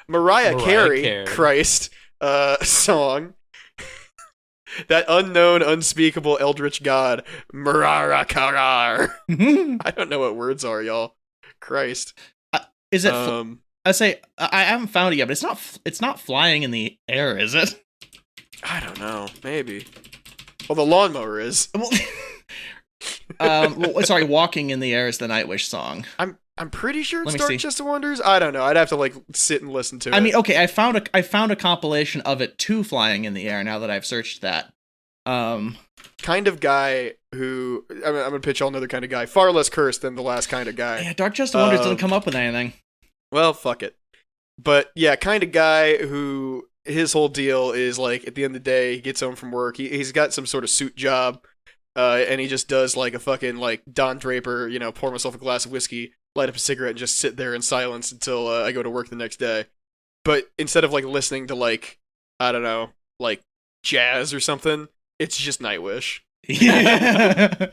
Mariah Carey, Christ, song. That unknown, unspeakable, eldritch god, Marara Karar. I don't know what words are, y'all. Christ. Is it? I haven't found it yet, but it's not flying in the air, is it? I don't know. Maybe. Well, the lawnmower is. Sorry, walking in the air is the Nightwish song. I'm pretty sure Let it's me Dark see. Chest of Wonders. I don't know. I'd have to like sit and listen to it. I mean, okay, I found a compilation of it too flying in the air. Now that I've searched that, kind of guy who I'm gonna pitch all another kind of guy, far less cursed than the last kind of guy. yeah, Dark Chest of Wonders doesn't come up with anything. Well, fuck it. But yeah, kind of guy who his whole deal is like at the end of the day, he gets home from work. He's got some sort of suit job, and he just does like a fucking like Don Draper, pour myself a glass of whiskey, light up a cigarette, and just sit there in silence until I go to work the next day. But instead of like listening to like I don't know, like jazz or something, it's just Nightwish. Yeah.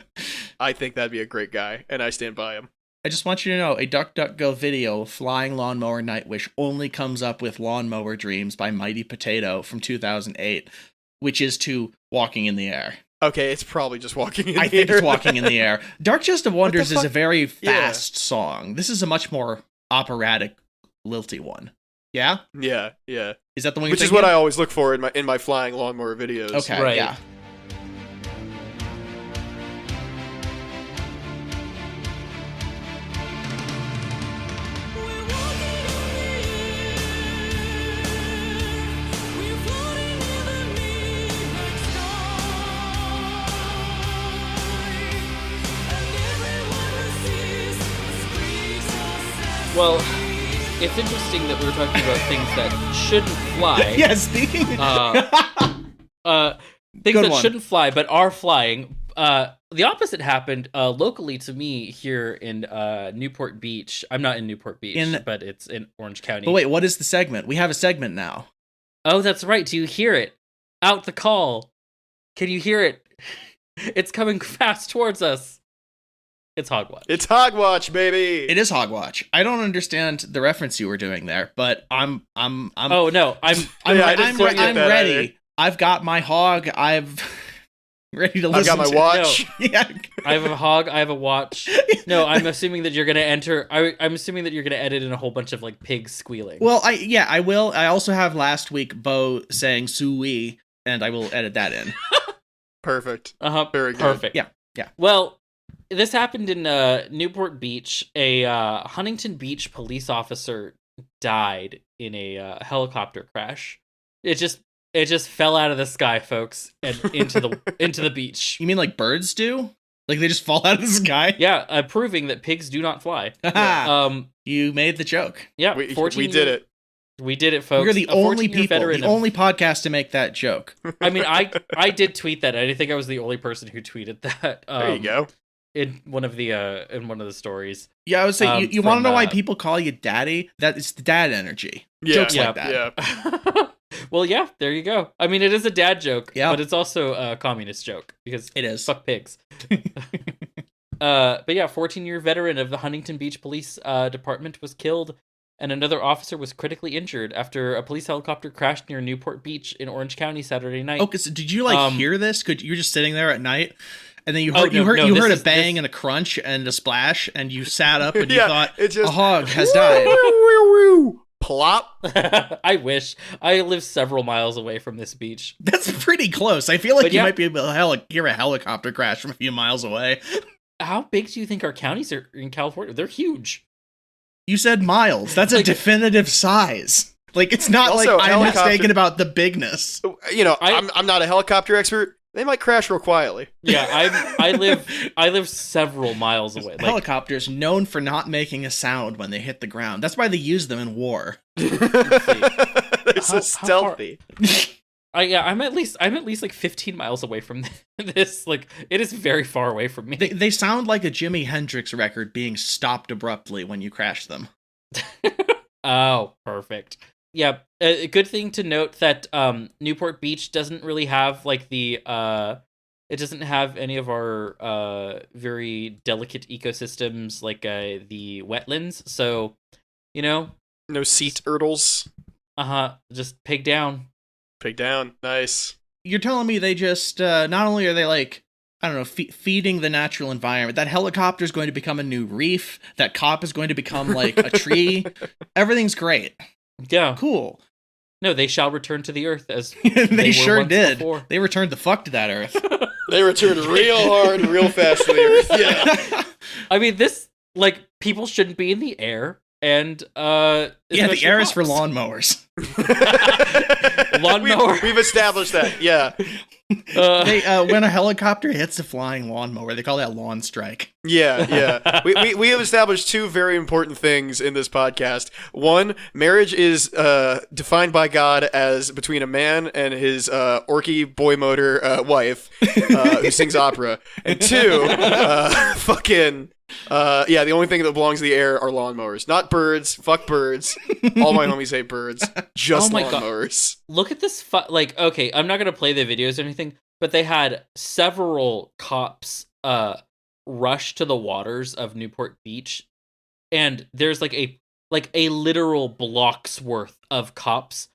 I think that'd be a great guy, and I stand by him. I just want you to know, a DuckDuckGo video, Flying Lawnmower Nightwish, only comes up with Lawnmower Dreams by Mighty Potato from 2008, which is to Walking in the Air. Okay, it's probably just Walking in the Air. I think it's Walking in the Air. Dark Chest of Wonders the is a fuck? very fast song. This is a much more operatic, lilty one. Yeah? Yeah. Is that the one you're Which is thinking what I of? always look for in my flying lawnmower videos. Okay, Right. yeah. Well, it's interesting that we were talking about things that shouldn't fly. Yeah, speaking. Things Good that one. shouldn't fly but are flying. The opposite happened locally to me here in Newport Beach. I'm not in Newport Beach, but it's in Orange County. But wait, what is the segment? We have a segment now. Oh, that's right. Do you hear it? Out the call. Can you hear it? It's coming fast towards us. It's Hogwatch. It's Hogwatch, baby. It is Hogwatch. I don't understand the reference you were doing there, but I'm Oh no, I didn't quite get that ready. either. I've got my hog. I've ready to I've listen. got my to watch. Yeah. I have a hog. I have a watch. No, I'm assuming that you're gonna enter. I'm assuming that you're gonna edit in a whole bunch of like pigs squealing. Well, I will. I also have last week Bo saying "sui," and I will edit that in. Perfect. Very good. Perfect. Yeah. Well, this happened in Newport Beach. A Huntington Beach police officer died in a helicopter crash. It just fell out of the sky, folks, and into the beach. You mean like birds do? Like they just fall out of the sky? Yeah, proving that pigs do not fly. You made the joke. Yeah, We did it. We did it, folks. We're the only people, veteran the only podcast to make that joke. I mean, I did tweet that. I didn't think I was the only person who tweeted that. There you go. In one of the stories. Yeah, I would say you want to know why from, people call you daddy? That it's the dad energy. Yeah, Jokes like that. Yeah. Well, yeah, there you go. I mean, it is a dad joke, Yeah. but it's also a communist joke because It is. fuck pigs. But yeah, 14-year veteran of the Huntington Beach Police Department was killed, and another officer was critically injured after a police helicopter crashed near Newport Beach in Orange County Saturday night. Okay, so did you hear this? You were just sitting there at night, and then you Oh, heard no, no, you this heard a is- bang this- and a crunch and a splash, and you sat up and you Yeah, thought it just- a hog has died. Plop. I wish. I live several miles away from this beach. That's pretty close. I feel like But you yeah. might be able to hear a helicopter crash from a few miles away. How big do you think our counties are in California? They're huge. You said miles. That's a Like- definitive size. Like it's not Also, like I'm helicopter- mistaken about the bigness. You know, I'm not a helicopter expert. They might crash real quietly. Yeah, I live several miles away. Like, Helicopters known for not making a sound when they hit the ground. That's why they use them in war. They're so How stealthy. I'm at least like 15 miles away from this. Like, it is very far away from me. They sound like a Jimi Hendrix record being stopped abruptly when you crash them. Oh, perfect. Yeah, a good thing to note that Newport Beach doesn't really have like it doesn't have any of our very delicate ecosystems like the wetlands. So, No sea turtles. just pig down. Pig down. Nice. You're telling me they just not only are they like I don't know feeding the natural environment. That helicopter is going to become a new reef. That cop is going to become like a tree. Everything's great. Yeah. Cool. No, they shall return to the earth as they were sure once did. before. They returned the fuck to that earth. They returned real hard, real fast to the earth. Yeah. I mean, this like people shouldn't be in the air, and Yeah, the especially air is for cops. lawnmowers. Lawnmower. We've established that. Yeah. They when a helicopter hits a flying lawnmower, they call that lawn strike. Yeah. We have established two very important things in this podcast. One, marriage is defined by God as between a man and his orky boy motor wife who sings opera. And two, the only thing that belongs to the air are lawnmowers. Not birds. Fuck birds. All my homies hate birds. Just Oh my God. lawnmowers. Look at this. Okay, I'm not gonna play the videos or anything, but they had several cops rush to the waters of Newport Beach, and there's like a literal block's worth of cops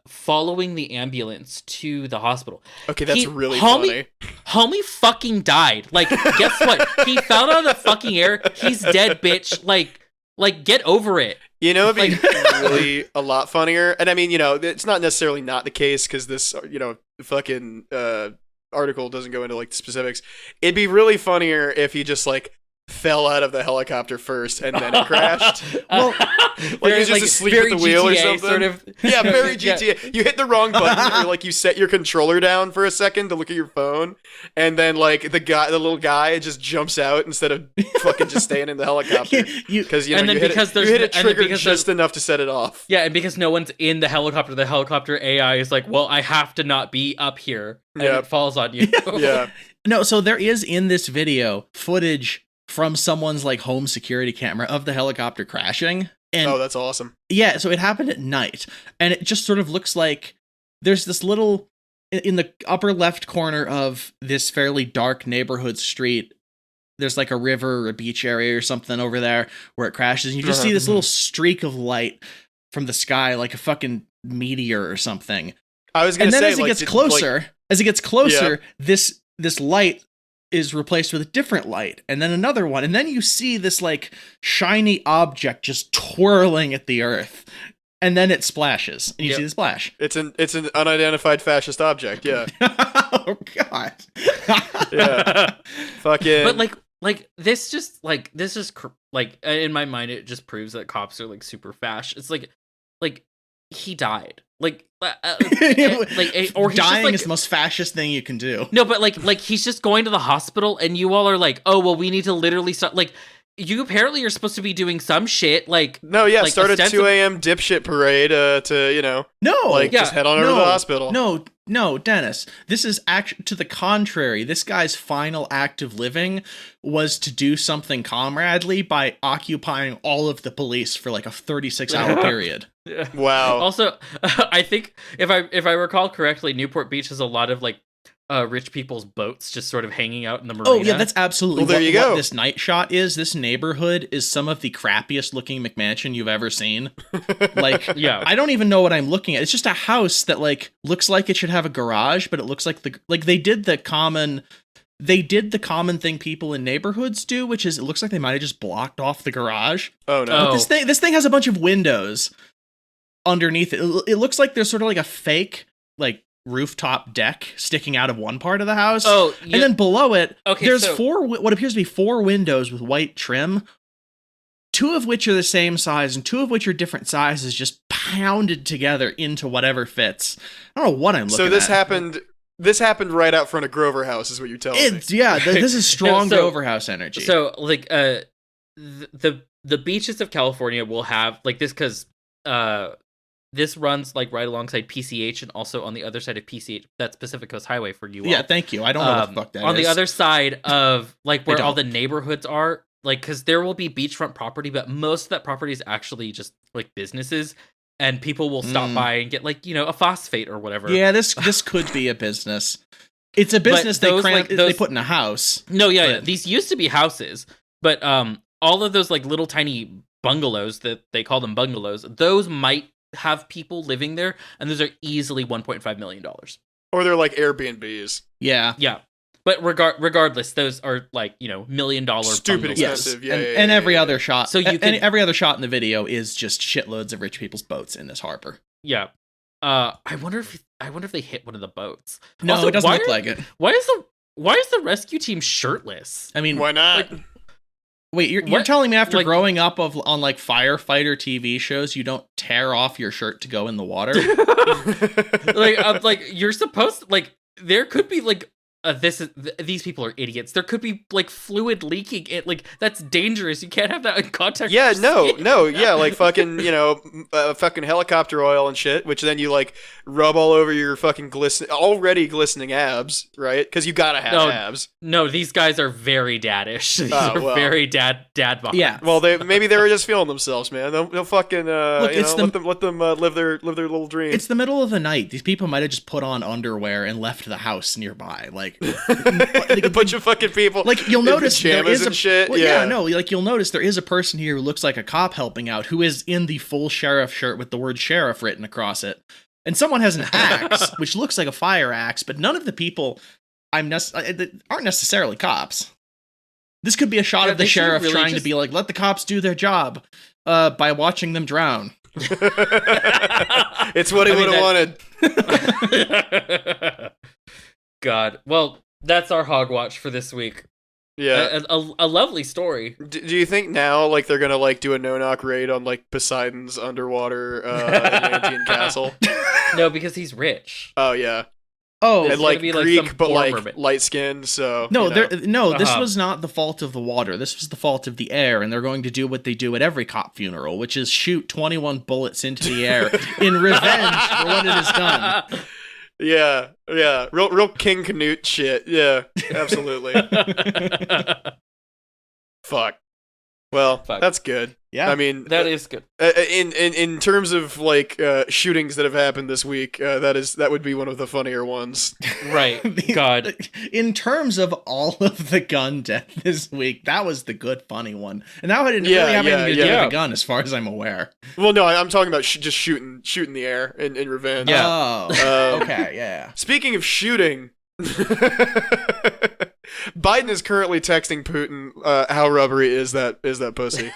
following the ambulance to the hospital. Okay, that's really homie, funny. Homie fucking died. Like, guess what? He fell out of the fucking air. He's dead, bitch. Like, get over it. It'd be really a lot funnier. And I mean, it's not necessarily not the case because this, fucking article doesn't go into like the specifics. It'd be really funnier if he just like fell out of the helicopter first and then it crashed. Well, Like he was just asleep at the wheel or something. Sort of. Yeah, very GTA. You hit the wrong button, or like you set your controller down for a second to look at your phone, and then like the little guy just jumps out instead of fucking just staying in the helicopter. Because you hit it trigger just enough to set it off. Yeah, and because no one's in the helicopter AI is like, well, I have to not be up here, and it falls on you. Yeah. No, so there is in this video footage from someone's like home security camera of the helicopter crashing. And that's awesome. Yeah, so it happened at night, and it just sort of looks like there's this little, in the upper left corner of this fairly dark neighborhood street, there's like a river or a beach area or something over there where it crashes, and you just see this little streak of light from the sky, like a fucking meteor or something. I was gonna say, and then as it gets closer, this light is replaced with a different light, and then another one, and then you see this like shiny object just twirling at the earth, and then it splashes, and you see the splash. It's an unidentified fascist object. Yeah. Oh god. Yeah. Fucking. But this just in my mind it just proves that cops are like super fash. It's like he died. Or he's dying just, is the most fascist thing you can do. No, but like he's just going to the hospital, and you all are like, oh well, we need to literally start. Like, you apparently are supposed to be doing some shit. Like, no, yeah, like start a 2 a.m. dipshit parade to just head on over to the hospital. No, Dennis. This is actually to the contrary. This guy's final act of living was to do something comradely by occupying all of the police for like a 36-hour period. Wow. Also, I think if I recall correctly, Newport Beach has a lot of like rich people's boats just sort of hanging out in the marina. Oh yeah, that's absolutely there you go. What this night shot is. This neighborhood is some of the crappiest looking McMansion you've ever seen. Like, yeah, I don't even know what I'm looking at. It's just a house that like looks like it should have a garage, but it looks like they did the common thing people in neighborhoods do, which is it looks like they might have just blocked off the garage. Oh no. But this thing has a bunch of windows underneath it. It looks like there's sort of like a fake like rooftop deck sticking out of one part of the house. Oh, yeah. And then below it, there's what appears to be 4 windows with white trim, 2 of which are the same size and 2 of which are different sizes, just pounded together into whatever fits. I don't know what I'm looking at. So this happened right out front of Grover House, is what you're telling me. Yeah, this is strong Grover House energy. So like the beaches of California will have like this because this runs like right alongside PCH and also on the other side of PCH, that's Pacific Coast Highway for you all. Yeah, thank you. I don't know what the fuck that is. On the other side of like where all the neighborhoods are, like because there will be beachfront property, but most of that property is actually just like businesses, and people will stop by and get like a phosphate or whatever. Yeah, this could be a business. It's a business they put in a house. No, yeah, these used to be houses, but all of those like little tiny bungalows that they call them bungalows, those might have people living there, and those are easily $1.5 million. Or they're like Airbnbs. Yeah. But regardless, those are like $1 million stupid expensive. Yes. And every other shot. So every other shot in the video is just shitloads of rich people's boats in this harbor. Yeah. I wonder if they hit one of the boats. No, also, it doesn't look like it. Why is the rescue team shirtless? I mean, why not? Like, wait, you're telling me after growing up on like firefighter TV shows, you don't tear off your shirt to go in the water? like you're supposed to, like there could be like these people are idiots. There could be like fluid leaking. Like that's dangerous. You can't have that in contact. Yeah, yeah, like fucking fucking helicopter oil and shit, which then you like rub all over your fucking already glistening abs, right? Because you gotta have abs. No, these guys are very daddish. These are very dad bods. Yeah. Well, they were just feeling themselves, man. They'll fucking let them live their little dream. It's the middle of the night. These people might have just put on underwear and left the house nearby. Like a bunch of fucking people. Like you'll notice there is and shit. Well, like you'll notice there is a person here who looks like a cop helping out, who is in the full sheriff shirt with the word sheriff written across it, and someone has an axe, which looks like a fire axe, but none of the people aren't necessarily cops. This could be a shot of the sheriff really trying to be like, let the cops do their job by watching them drown. It's what he would have wanted. God. Well, that's our HOGWATCH for this week. Yeah. A lovely story. Do you think now, like, they're gonna like do a no-knock raid on like Poseidon's underwater Atlantean castle? No, because he's rich. Oh yeah, Oh, and It's like gonna be, like, Greek, some but poor like mermaid. light-skinned. So no, you know. this Uh-huh. was not the fault of the water. This was the fault of the air, and they're going to do what they do at every cop funeral, which is shoot 21 bullets into the air in revenge for what it has done. Yeah, real King Canute shit. Yeah, absolutely. Fuck. Well, Fuck. that's good. Yeah. I mean, That is good. in terms of like shootings that have happened this week, that would be one of the funnier ones. Right. God. In terms of all of the gun death this week, that was the good, funny one. And that didn't Yeah, really have anything to do yeah. with the gun, as far as I'm aware. Well, no, I'm talking about just shooting the air in revenge. Yeah. Oh, okay, yeah. Speaking of shooting, Biden is currently texting Putin, "How rubbery is that pussy?"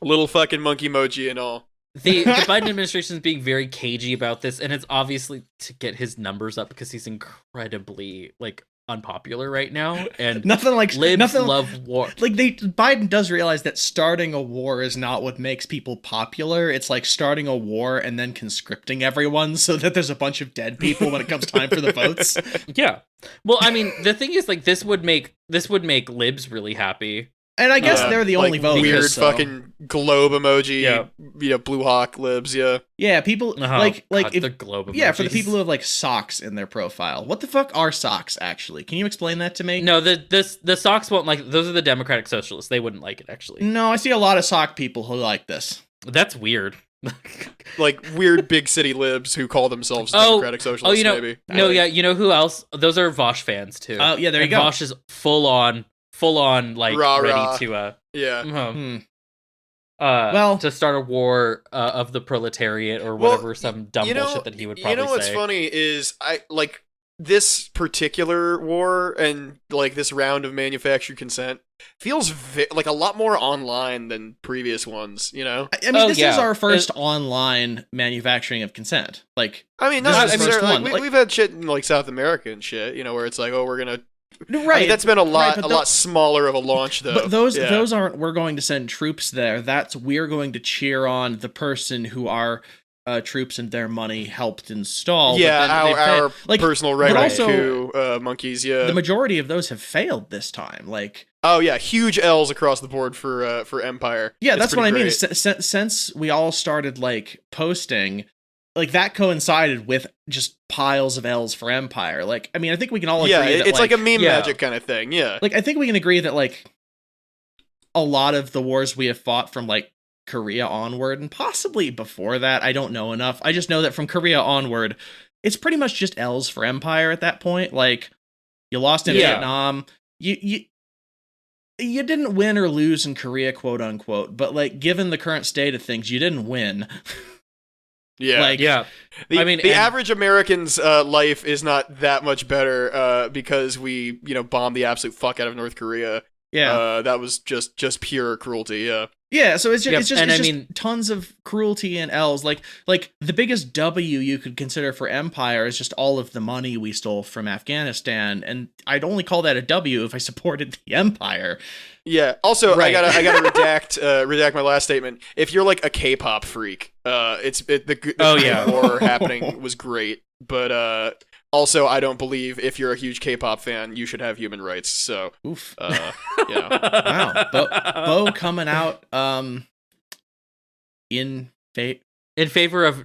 Little fucking monkey emoji and all. The Biden administration is being very cagey about this, and it's obviously to get his numbers up because he's incredibly like unpopular right now, and Nothing like libs love war. Like Biden does realize that starting a war is not what makes people popular. It's like starting a war and then conscripting everyone so that there's a bunch of dead people when it comes time for the votes. Yeah. Well, I mean, the thing is, like, this would make libs really happy. And I guess Yeah, they're the like only voters. weird so. fucking globe emoji. Yeah. Blue hawk libs. Yeah. Yeah, people Uh-huh. like God, if the globe yeah, for the emojis. people who have like socks in their profile. What the fuck are socks actually? Can you explain that to me? No, the socks won't like. Those are the Democratic Socialists. They wouldn't like it actually. No, I see a lot of sock people who like this. That's weird. Like weird big city libs who call themselves Oh, Democratic Socialists. you know, maybe. no, yeah, you know who else? Those are Vosh fans too. Oh, yeah, there you And go. Vosh is full on, like Rah, ready rah. to Yeah. Hmm. Well- to start a war of the proletariat or Well, whatever, some dumb bullshit that he would probably You know what's say. funny is I like this particular war and like this round of manufactured consent feels like a lot more online than previous ones. You know, I mean, Oh, this is yeah. our first online manufacturing of consent. Like, I mean, This not is the first necessarily. one. Like, Like- we've had shit in like South America and shit. You know, where it's like, oh, we're gonna. right? I mean, that's been a lot, but a lot smaller of a launch though. But those Yeah. those aren't. We're going to send troops there. That's we're going to cheer on the person who our troops and their money helped install. but Yeah, then they our fail. Like, personal but right also, to monkeys. Yeah. the majority of those have failed this time. Like, Oh yeah, huge L's across the board for Empire. yeah, It's that's what I pretty mean. great. Since we all started like posting, like that coincided with just piles of L's for Empire. Like, I mean, I think we can all agree Yeah, that it's like a meme yeah. magic kind of thing. Yeah. like I think we can agree that like a lot of the wars we have fought from like Korea onward and possibly before that, I don't know enough. I just know that from Korea onward, it's pretty much just L's for Empire at that point. Like, you lost in Yeah. Vietnam, you didn't win or lose in Korea, quote unquote, but like given the current state of things, you didn't win. Yeah. Like, Yeah, The, I mean, the and- average American's life is not that much better because we, bombed the absolute fuck out of North Korea. yeah. That was just pure cruelty. Yeah. Yeah, so it's just, Yep, it's just, and it's I just mean- tons of cruelty and L's. Like the biggest W you could consider for Empire is just all of the money we stole from Afghanistan, and I'd only call that a W if I supported the Empire. Yeah. Also, Right. I gotta redact my last statement. If you're like a K-pop freak, the Oh, yeah. war happening was great, but also I don't believe if you're a huge K-pop fan, you should have human rights. So, Oof. wow. Bo coming out in in favor of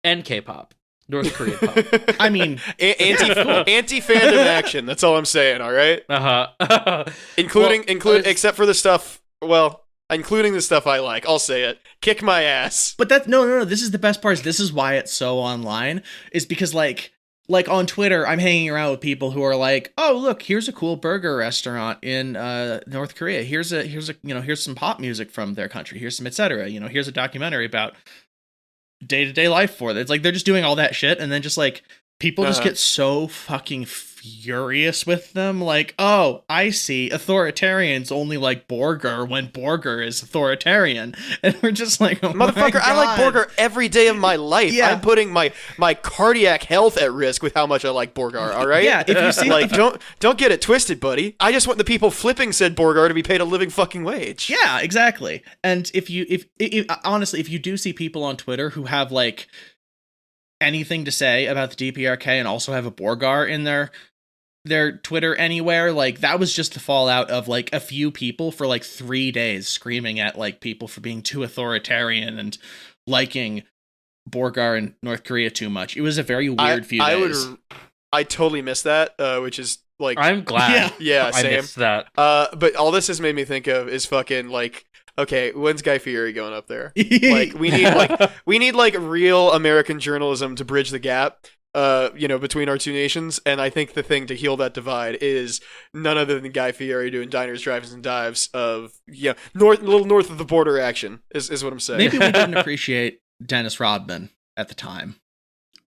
K-pop, North Korean pop. I mean, Anti fandom action. That's all I'm saying. All right, Uh-huh. including Well, except for the stuff. Well, including the stuff I like. I'll say it. Kick my ass. but that no, this is the best part. This is why it's so online, is because like on Twitter, I'm hanging around with people who are like, "Oh, look, here's a cool burger restaurant in North Korea. Here's here's some pop music from their country. Here's some etc. Here's a documentary about day-to-day life for it." It's like they're just doing all that shit and then just like people just get so fucking furious with them. Like, oh, I see. Authoritarians only like Borger when Borger is authoritarian. And we're just like, oh motherfucker, I like Borger every day of my life. Yeah. I'm putting my cardiac health at risk with how much I like Borgar, all right? Yeah, if you see... Like, don't get it twisted, buddy. I just want the people flipping said Borgar to be paid a living fucking wage. Yeah, exactly. And if honestly, if you do see people on Twitter who have, like, anything to say about the DPRK and also have a Borgar in their Twitter anywhere, like, that was just the fallout of, like, a few people for, like, 3 days screaming at, like, people for being too authoritarian and liking Borgar in North Korea too much. It was a very weird few days. I totally missed that, which is, like... I'm glad. Yeah, I same. missed that. But all this has made me think of is fucking, like... Okay, when's Guy Fieri going up there? Like, we need real American journalism to bridge the gap, between our two nations. And I think the thing to heal that divide is none other than Guy Fieri doing diners, drive-ins, and dives of a little north of the border action is what I'm saying. Maybe we didn't appreciate Dennis Rodman at the time,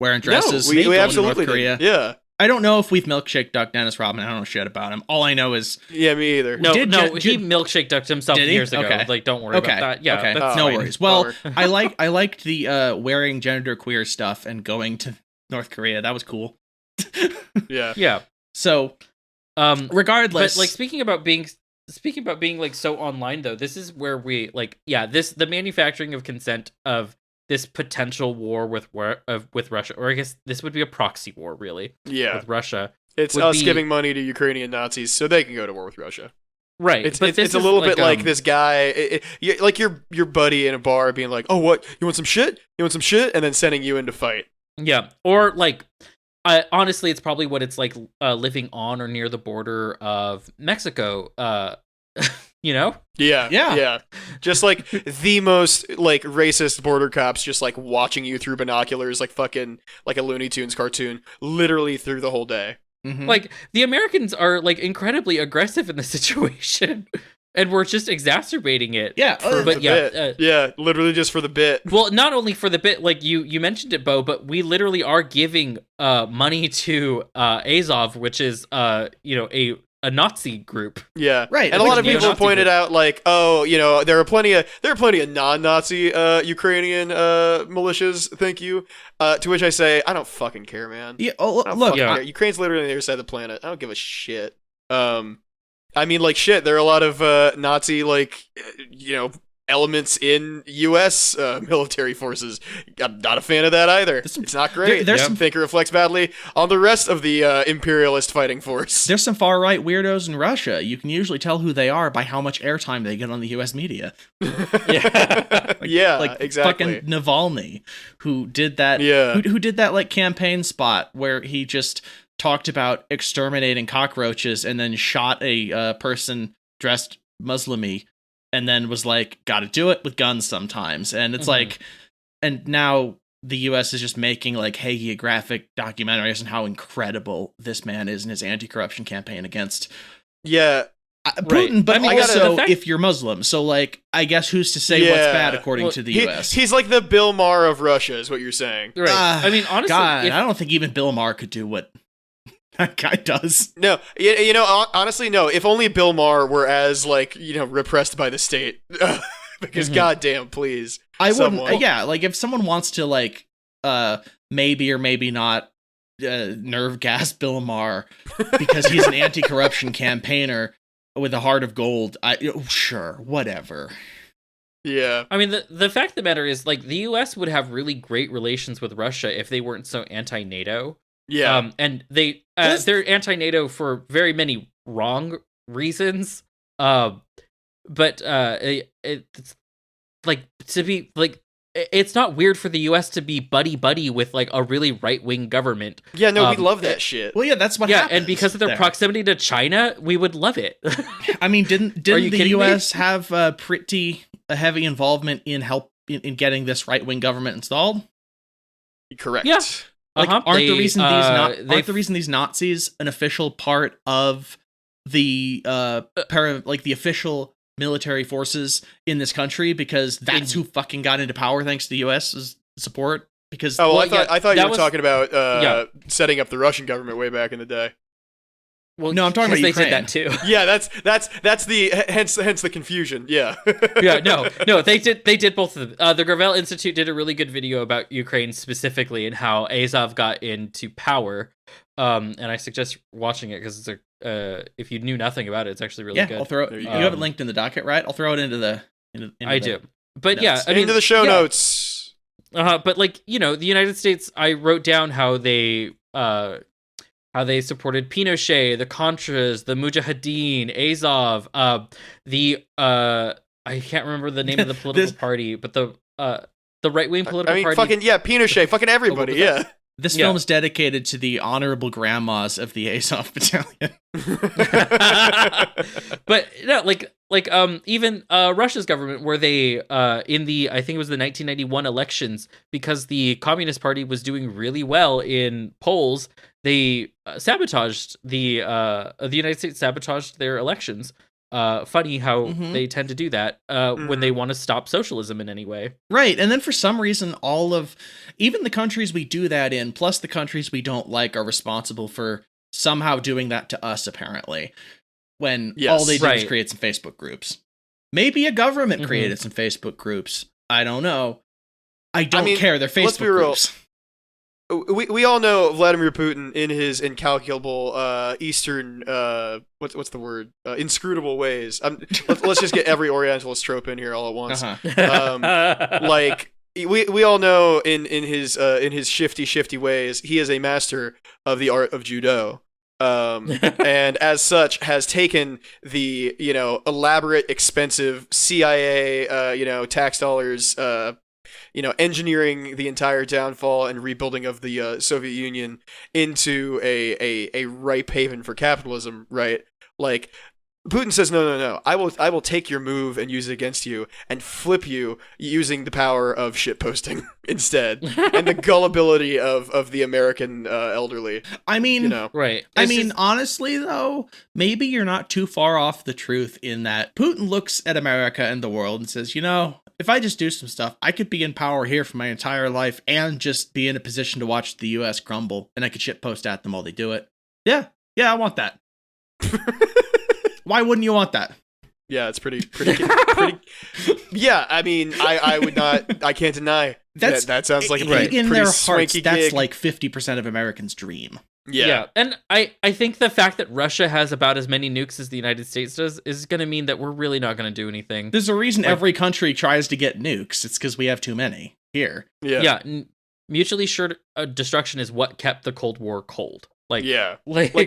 wearing dresses. No, we going absolutely to North Korea. did. Yeah. I don't know if we've milkshake ducked Dennis Rodman. I don't know shit about him. All I know is... Yeah, me either. No, he milkshake ducked himself years ago. Okay. Like, don't worry about that. Yeah, okay. that's No fine. worries. Well, I liked the wearing genderqueer stuff and going to North Korea. That was cool. Yeah. Yeah. So, regardless... But, like, speaking about being like so online, though, this is where we, like, the manufacturing of consent of this potential war with Russia, or I guess this would be a proxy war, really. Yeah. With Russia. It's us giving money to Ukrainian Nazis so they can go to war with Russia. Right. It's a little bit like this guy, like your buddy in a bar being like, oh, what? You want some shit? You want some shit? And then sending you in to fight. Yeah. Or, like, honestly, it's probably what it's like living on or near the border of Mexico, you know? Yeah. Just like the most like racist border cops just like watching you through binoculars like fucking like a Looney Tunes cartoon literally through the whole day. Mm-hmm. Like, the Americans are like incredibly aggressive in the situation and we're just exacerbating it. Yeah. Literally just for the bit. Well, not only for the bit, like you mentioned it, Bo, but we literally are giving money to Azov, which is a Nazi group. Yeah. Right. And a lot of people pointed out like, oh, there are plenty of non-Nazi Ukrainian militias, thank you. To which I say, I don't fucking care, man. Yeah, care. Ukraine's literally on the other side of the planet. I don't give a shit. I mean, like, shit, there are a lot of Nazi, like, elements in U.S. Military forces. I'm not a fan of that either. It's not great. I think it reflects badly on the rest of the imperialist fighting force. There's some far-right weirdos in Russia. You can usually tell who they are by how much airtime they get on the U.S. media. Exactly. Fucking Navalny, who did that. Yeah. Who did that like campaign spot where he just talked about exterminating cockroaches and then shot a person dressed Muslim-y. And then was like, gotta do it with guns sometimes. And it's like, and now the US is just making like hagiographic documentaries on how incredible this man is in his anti-corruption campaign against Putin, right. But also if you're Muslim. So like, I guess who's to say what's bad according to the US? He's like the Bill Maher of Russia is what you're saying. Right. I mean, honestly, God, I don't think even Bill Maher could do what that guy does. No, honestly, no. If only Bill Maher were as like repressed by the state, because goddamn, please, I wouldn't. Yeah, like if someone wants to like, maybe or maybe not, nerve gas Bill Maher because he's an anti-corruption campaigner with a heart of gold. Sure, whatever. Yeah. I mean, the fact of the matter is, like, the U.S. would have really great relations with Russia if they weren't so anti-NATO. Yeah. And they're anti-NATO for very many wrong reasons. But it's like to be like, it's not weird for the U.S. to be buddy with like a really right-wing government. Yeah, no, we love that shit. Well, yeah, that's what happens. And because of their proximity to China, we would love it. I mean, didn't the U.S. have pretty heavy involvement in getting this right-wing government installed? Correct. Yeah. Like, aren't the reason these Nazis an official part of the the official military forces in this country because that's who fucking got into power thanks to the U.S.'s support? because Oh, Well, I thought you that were was- talking about yeah. setting up the Russian government way back in the day. Well, No, I'm talking about they Ukraine. did that too. Yeah, that's the hence the confusion. Yeah. Yeah, no, they did both of them. The Gravel Institute did a really good video about Ukraine specifically and how Azov got into power. And I suggest watching it because it's if you knew nothing about it, it's actually really yeah, good. I'll throw it. There You you have go. it linked in the docket, right? I'll throw it into the. I do, but yeah, notes. I mean, Into the show yeah. notes. But like the United States, I wrote down how they supported Pinochet, the Contras, the Mujahideen, Azov, I can't remember the name of the political party, but the right wing political party. Fucking Pinochet, fucking everybody. Yeah. This Yeah. film is dedicated to the honorable grandmas of the Azov Battalion. But no, even Russia's government, where they in the I think it was the 1991 elections, because the Communist Party was doing really well in polls, they sabotaged the United States sabotaged their elections. Funny how Mhm. they tend to do that when they want to stop socialism in any way. Right, and then for some reason, even the countries we do that in, plus the countries we don't like, are responsible for somehow doing that to us, apparently. When all they did was Right. create some Facebook groups. Maybe a government created some Facebook groups. I don't know. I don't care. They're let's Facebook be real. groups. We all know Vladimir Putin in his incalculable Eastern what's the word inscrutable ways. Let's just get every Orientalist trope in here all at once. Like we all know in his shifty ways, he is a master of the art of judo. And as such has taken the elaborate, expensive CIA tax dollars engineering the entire downfall and rebuilding of the Soviet Union into a ripe haven for capitalism, right? Like Putin says, no, I will take your move and use it against you and flip you using the power of shitposting instead and the gullibility of the American elderly. I mean, Right. Honestly, though, maybe you're not too far off the truth in that Putin looks at America and the world and says, if I just do some stuff, I could be in power here for my entire life and just be in a position to watch the U.S. crumble, and I could shitpost at them while they do it. Yeah, I want that. Why wouldn't you want that? Yeah, it's pretty. Yeah, I mean, I can't deny that sounds like a pretty in their hearts. swanky That's gig. like 50% of Americans' dream. Yeah. And I think the fact that Russia has about as many nukes as the United States does is going to mean that we're really not going to do anything. There's a reason every country tries to get nukes. It's because we have too many here. Yeah. Mutually assured destruction is what kept the Cold War cold. Like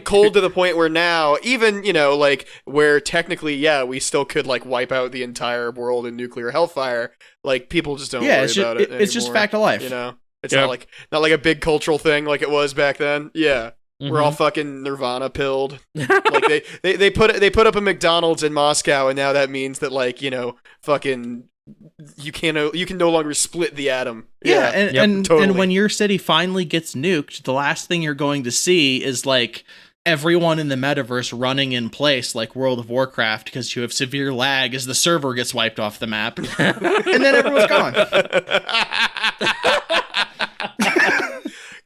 cold to the point where now, even, where technically, we still could, wipe out the entire world in nuclear hellfire, people just don't worry about it anymore. It's just fact of life. It's not like a big cultural thing like it was back then. Yeah. We're all fucking Nirvana pilled. They put up a McDonald's in Moscow, and now that means that fucking you can no longer split the atom. And totally. when your city finally gets nuked, the last thing you're going to see is everyone in the metaverse running in place like World of Warcraft because you have severe lag as the server gets wiped off the map, and then everyone's gone.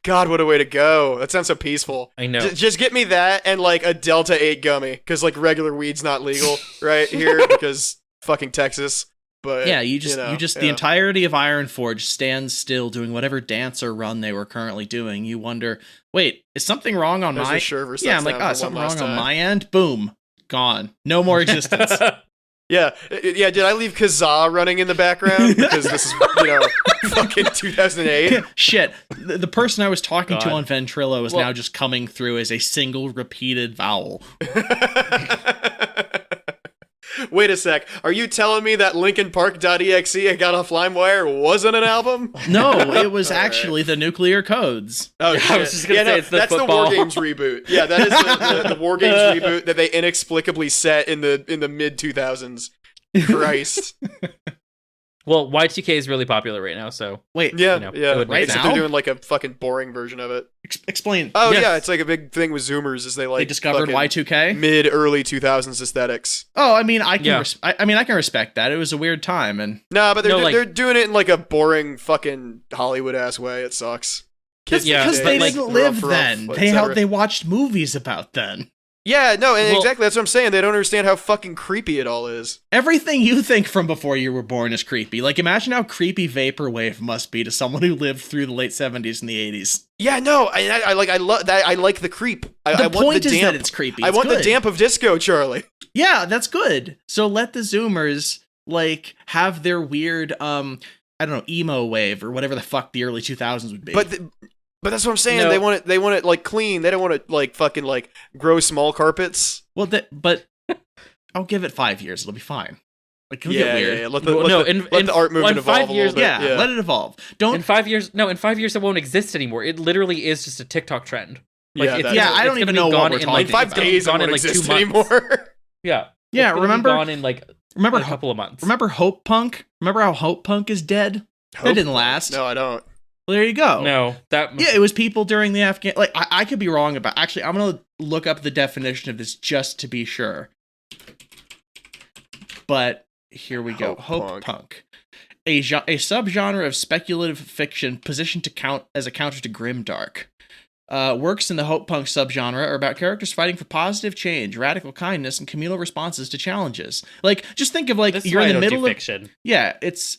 God, what a way to go. That sounds so peaceful. I know. Just get me that and a Delta 8 gummy, because regular weed's not legal right here because fucking Texas. But yeah, you just the entirety of Ironforge stands still doing whatever dance or run they were currently doing. You wonder, wait, is something wrong on There's my a server Yeah, I'm sets like, down oh, for something one wrong last on time. my end? Boom. Gone. No more existence. Yeah, did I leave Kazaa running in the background? Because this is, fucking 2008. Shit. The person I was talking to God. on Ventrilo is now just coming through as a single repeated vowel. Wait a sec. Are you telling me that Linkin Park.exe I got off LimeWire wasn't an album? No, it was actually the Nuclear Codes. Oh, shit. I was just gonna say it's the that's football. the War Games reboot. Yeah, that is the War Games reboot that they inexplicably set in the mid 2000s. Christ. Well, Y2K is really popular right now, so Wait, Yeah, You know, yeah. it would make Except sense. they're doing like a fucking boring version of it. explain. Oh Yes. yeah, it's like a big thing with Zoomers is they like They discovered fucking Y2K. mid early 2000s aesthetics. Oh, I mean, I can. Yeah. I mean, I can respect that. It was a weird time, and Nah, but No, like- they're doing it in like a boring fucking Hollywood ass way. It sucks. Kids Yeah, because these they days, didn't they're live rough, then. etc. They watched movies about then. Yeah, no, and Well- exactly that's what I'm saying. They don't understand how fucking creepy it all is. Everything you think from before you were born is creepy. Like, imagine how creepy vaporwave must be to someone who lived through the late 70s and the 80s. Yeah, no, I love that. I like the creep. I The want point the is damp. that it's creepy. I It's want the good. damp of disco, Charlie. Yeah, that's good. So let the Zoomers like have their weird I don't know, emo wave or whatever the fuck the early 2000s would be. But that's what I'm saying. No. They want it like clean. They don't want to like fucking like grow small carpets. well, but I'll give it 5 years. It'll be fine. Like, it'll Yeah, get weird. yeah. Let the, Well, let no, the, in- let the art movement in evolve 5 a years- little bit. Yeah, let it evolve. Don't. in 5 years, it won't exist anymore. It literally is just a TikTok trend. Yeah, it's that- Yeah, gonna- I don't it's even gonna be know what gone we're in, talking like, in 5 it's gonna be days, it gone won't in like 2 exist months. anymore. Yeah, Yeah, it's gonna be remember- gone in like remember a couple of months. remember Hope Punk? Remember how Hope Punk is dead? That didn't last. No, I don't. Well, there you go. No, that Yeah, it was people during the Afghan. Like, I could be wrong about. Actually, I'm gonna look up the definition of this just to be sure. But here we go. Hope punk. A subgenre of speculative fiction positioned to count as a counter to grimdark. Works in the hope punk subgenre are about characters fighting for positive change, radical kindness, and communal responses to challenges. Like, just think of like this is you're why in I the don't do middle of fiction. yeah, it's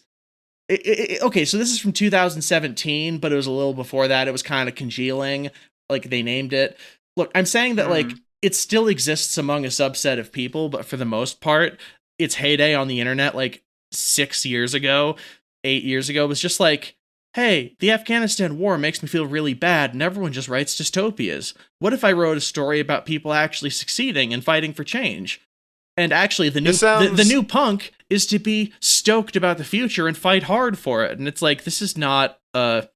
okay. So this is from 2017, but it was a little before that. It was kind of congealing, like they named it. Look, I'm saying that like it still exists among a subset of people, but for the most part, its heyday on the internet, like 6 years ago, 8 years ago, was just like, hey, the Afghanistan war makes me feel really bad, and everyone just writes dystopias. What if I wrote a story about people actually succeeding and fighting for change? And actually, the new punk is to be stoked about the future and fight hard for it. And it's like, this is not a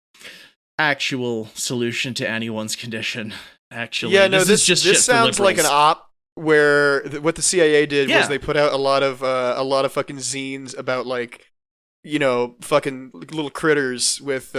actual solution to anyone's condition. Actually, Yeah, no, is just shit this for sounds like an liberals. op where what the CIA did Yeah. was they put out a lot of fucking zines about like, you know, fucking little critters with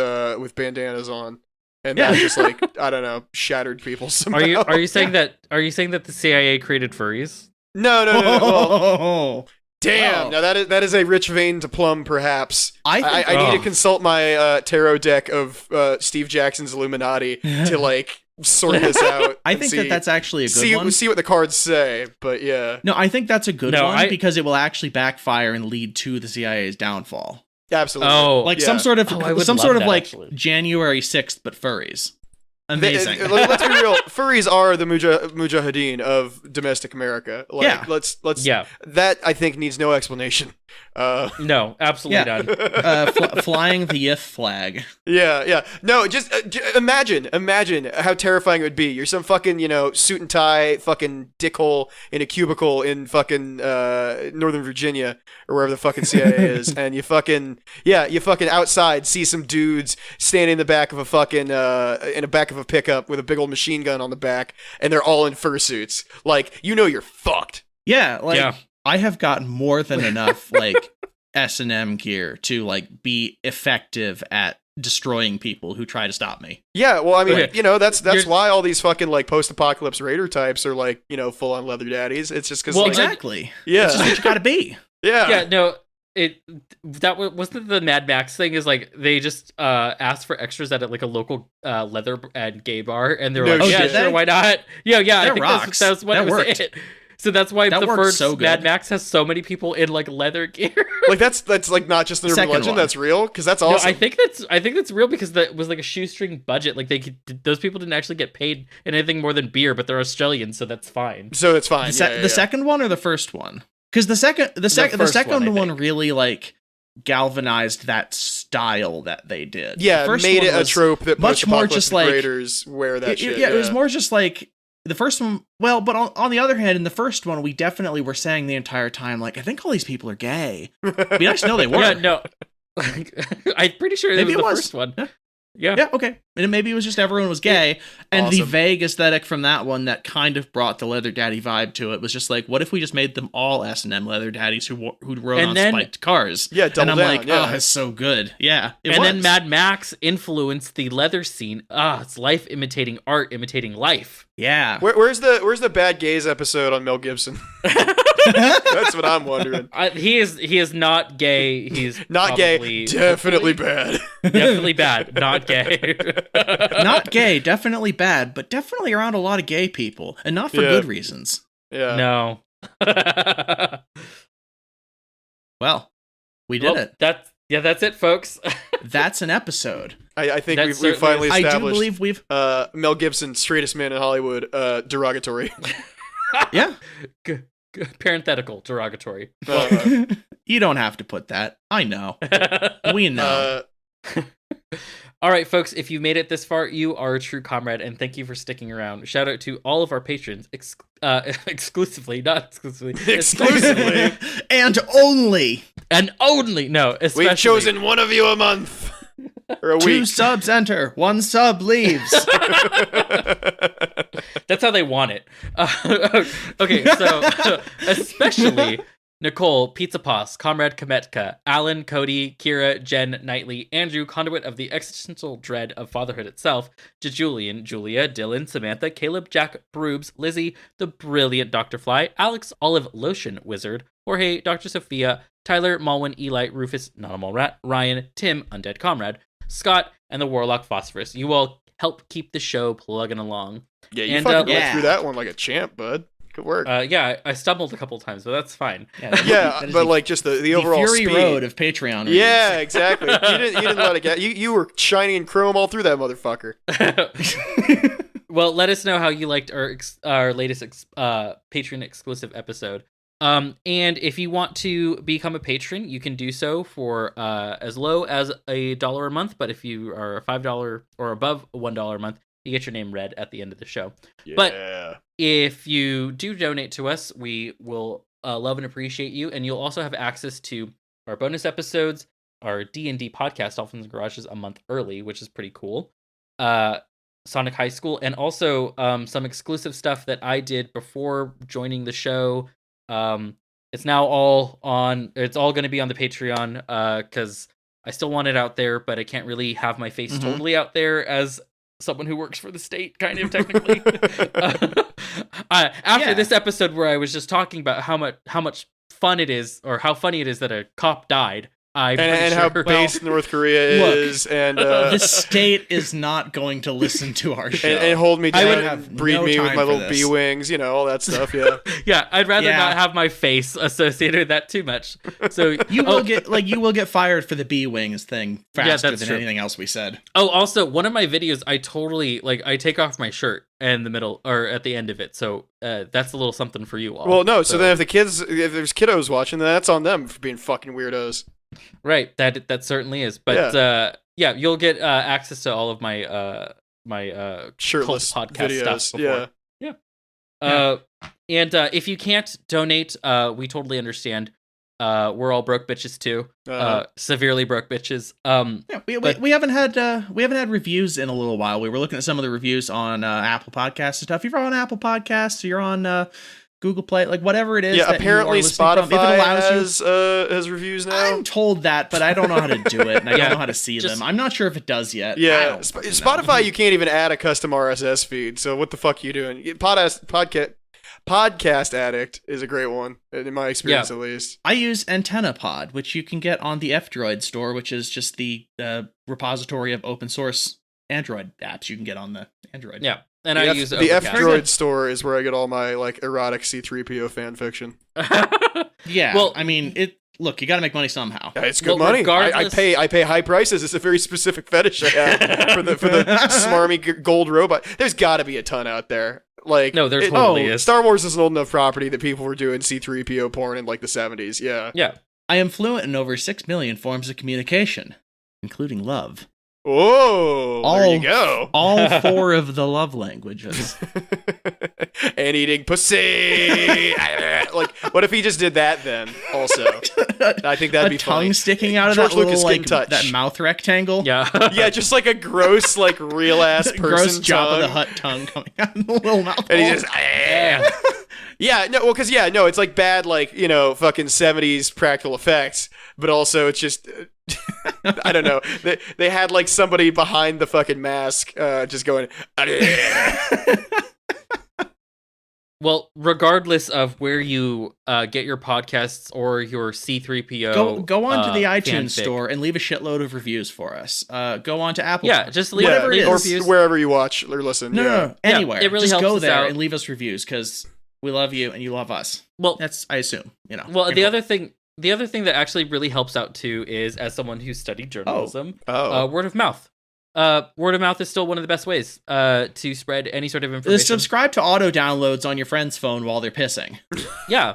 bandanas on. And Yeah. that just like I don't know, shattered people somehow. Are you saying that the CIA created furries? No. Well, Oh, damn. Oh. Now that is a rich vein to plumb, perhaps. I think I need Oh. to consult my tarot deck of Steve Jackson's Illuminati to like sort this out. I and think see, that's actually a good one. see what the cards say. But yeah, No, I think that's a good No, one because it will actually backfire and lead to the CIA's downfall. absolutely. Oh, Like Yeah. some sort of Oh, I would some love sort of that, like actually. January 6th, but furries. Amazing. Let's be real. Furries are the mujahideen of domestic America. Like, Yeah. Let's. yeah. That I think needs no explanation. No, absolutely Yeah. not. Flying the YIF flag. Yeah. No, just imagine how terrifying it would be. You're some fucking, you know, suit and tie fucking dickhole in a cubicle in fucking Northern Virginia or wherever the fucking CIA is, and you fucking outside see some dudes standing in the back of a fucking in the back of a pickup with a big old machine gun on the back, and they're all in fursuits. Like, you know, you're fucked. Yeah, like Yeah. I have gotten more than enough like S&M gear to like be effective at destroying people who try to stop me. Yeah, well, I mean, Okay. you know, that's You're- why all these fucking like post-apocalypse raider types are like, you know, full on leather daddies. It's just because, Well, like, Exactly. yeah, It's just what you gotta be. Yeah, no. Wasn't the Mad Max thing is like they just asked for extras at like a local leather and gay bar, and they were No like, yeah, shit. sure, why not? Yeah, I That think rocks. that's what That was worked. it. So that's why That the worked first so good. Mad Max has so many people in like leather gear. like that's like not just an urban Second legend. one. That's real because that's No, awesome. I think that's real because that was like a shoestring budget. Like those people didn't actually get paid in anything more than beer, but they're Australian, so that's fine. So it's fine. The second one or the first one? Because the second first one, one, I think. really like galvanized that style that they did. Yeah, The first made one it a was trope that much more just like raiders wear that shit. Yeah, it was more just like the first one. Well, but on the other hand, in the first one, we definitely were saying the entire time, like, I think all these people are gay. It'd be nice to know they were. Yeah, no. I'm pretty sure Maybe it was it the was. first one. Yeah. Yeah. Yeah, okay. And maybe it was just everyone was gay, and the Awesome. vague aesthetic from that one that kind of brought the leather daddy vibe to it was just like, what if we just made them all S&M leather daddies who rode And on then- spiked cars? Yeah, And double I'm down, like, yeah. oh, it's so good. Yeah, it And was. then Mad Max influenced the leather scene. It's life imitating art, imitating life. Yeah. Where's the bad gays episode on Mel Gibson? That's what I'm wondering. He is not gay. He's Not probably- gay, definitely bad. definitely bad. Not gay. Not gay, definitely bad, but definitely around a lot of gay people, and not for Yeah. good reasons. Yeah. No. Well, we did it. That's it, folks. That's an episode. I think That we certainly finally I do established believe we've. Mel Gibson, straightest man in Hollywood, derogatory. Yeah. Parenthetical, derogatory. You don't have to put that. I know. We know. All right, folks, if you made it this far, you are a true comrade, and thank you for sticking around. Shout out to all of our patrons, exclusively, not exclusively. Exclusively. And only And only, no, especially. We've chosen one of you a month. Or a 2 week. subs enter, 1 sub leaves. That's how they want it. Okay, so especially Nicole, Pizza Pos, Comrade Kametka, Alan, Cody, Kira, Jen, Knightley, Andrew, conduit of the existential dread of fatherhood itself, Julian, Julia, Dylan, Samantha, Caleb, Jack, Broobs, Lizzie, the brilliant Dr. Fly, Alex, Olive Lotion Wizard, Jorge, Dr. Sophia, Tyler, Malwin, Eli, Rufus, Not a Mole Rat, Ryan, Tim, Undead Comrade, Scott, and the Warlock Phosphorus. You all help keep the show plugging along. Yeah, you And, fucking went yeah. through that one like a champ, bud. Good work. Yeah, I stumbled a couple times, but that's fine. Yeah, but like just the overall Fury speed. Road of Patreon. reads. Yeah, exactly. You didn't let it get you were shiny and chrome all through that motherfucker. Well, let us know how you liked our latest Patreon exclusive episode. And if you want to become a patron, you can do so for as low as $1 a month. But if you are a $5 or above $1 a month, you get your name read at the end of the show. Yeah. But if you do donate to us, we will love and appreciate you, and you'll also have access to our bonus episodes, our D&D podcast, Dolphins and Garages, a month early, which is pretty cool. Sonic High School, and also some exclusive stuff that I did before joining the show. It's now all on. It's all going to be on the Patreon because I still want it out there, but I can't really have my face totally out there as someone who works for the state, kind of technically. After this episode where I was just talking about how much fun it is, or how funny it is that a cop died, and how based North Korea is, and The state is not going to listen to our show. and hold me I down, would and have breed no me with time my for little this. bee wings, all that stuff. Yeah. yeah, I'd rather Yeah. not have my face associated with that too much. So You will get fired for the bee wings thing faster that's than true. anything else we said. Oh, also, one of my videos, I totally I take off my shirt in the middle or at the end of it. So that's a little something for you all. Well, no. So then, if there's kiddos watching, then that's on them for being fucking weirdos. right, that certainly is. But yeah, you'll get access to all of my my Shirtless cult podcast videos. stuff before. Yeah. And if you can't donate, we totally understand. We're all broke bitches too. Severely broke bitches. Yeah, we haven't had reviews in a little while. We were looking at some of the reviews on Apple Podcasts and stuff. If you're on Apple Podcasts, or you're on Google Play, like whatever it is. Yeah. that Apparently, you are listening from, if it Spotify allows has reviews now. I'm told that, but I don't know how to do it, and I Yeah, don't know how to see them. I'm not sure if it does yet. I Yeah, don't fucking know. Spotify, you can't even add a custom RSS feed. So what the fuck are you doing? Podcast Addict is a great one, in my experience at least. I use Antenna Pod, which you can get on the F-Droid store, which is just the repository of open source Android apps you can get on the Android. Yeah, and I use the Overcast. F-Droid store is where I get all my erotic C-3PO fan fiction. Yeah. Well- I mean, look, you got to make money somehow. Yeah, it's good Well, money. I regardless- pay high prices. It's a very specific fetish I have for the smarmy gold robot. There's got to be a ton out there. Like No, there totally is. Star Wars is an old enough property that people were doing C-3PO porn in like the 70s. Yeah. Yeah. I am fluent in over 6 million forms of communication, including love. Oh, there you go. All 4 of the love languages. And eating pussy. Like, what if he just did that then? Also, I think that'd be funny. A tongue sticking out of George that little, Lucas like, touch. that mouth rectangle. Yeah. Yeah, just like a gross, like real ass person Gross Jabba tongue. the Hutt tongue coming out of the little mouth. And he hole. just yeah, no, well, because it's like bad, like fucking 70s practical effects, but also it's just I don't know. They had like somebody behind the fucking mask, just going. Well, regardless of where you get your podcasts or your C3PO, Go on to the iTunes fanfic. store and leave a shitload of reviews for us. Go on to Apple. Yeah, just leave, Whatever leave it or is. reviews. wherever you watch or listen. No, yeah. no, anywhere. it really just helps go us there out. and leave us reviews because we love you and you love us. Well, That's, I assume, well, the other thing that actually really helps out too is, as someone who studied journalism, word of mouth. Word of mouth is still one of the best ways to spread any sort of information. Subscribe to auto downloads on your friend's phone while they're pissing. Yeah.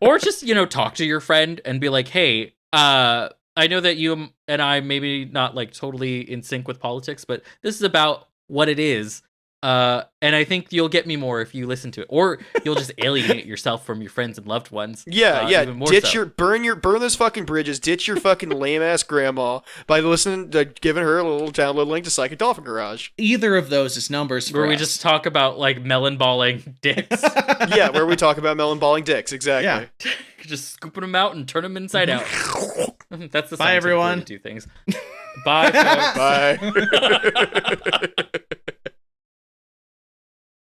Or just, talk to your friend and be like, hey, I know that you and I maybe not like totally in sync with politics, but this is about what it is. And I think you'll get me more if you listen to it, or you'll just alienate yourself from your friends and loved ones. Yeah. Even more Ditch so. burn those fucking bridges. Ditch your fucking lame ass grandma by giving her a little download link to Psychic Dolphin Garage. Either of those is numbers for Where we us. just talk about like melon balling dicks. Yeah, where we talk about melon balling dicks. Exactly. Yeah. Just scooping them out and turn them inside out. That's the Bye, scientific way everyone. to do things. Bye, folks. Bye.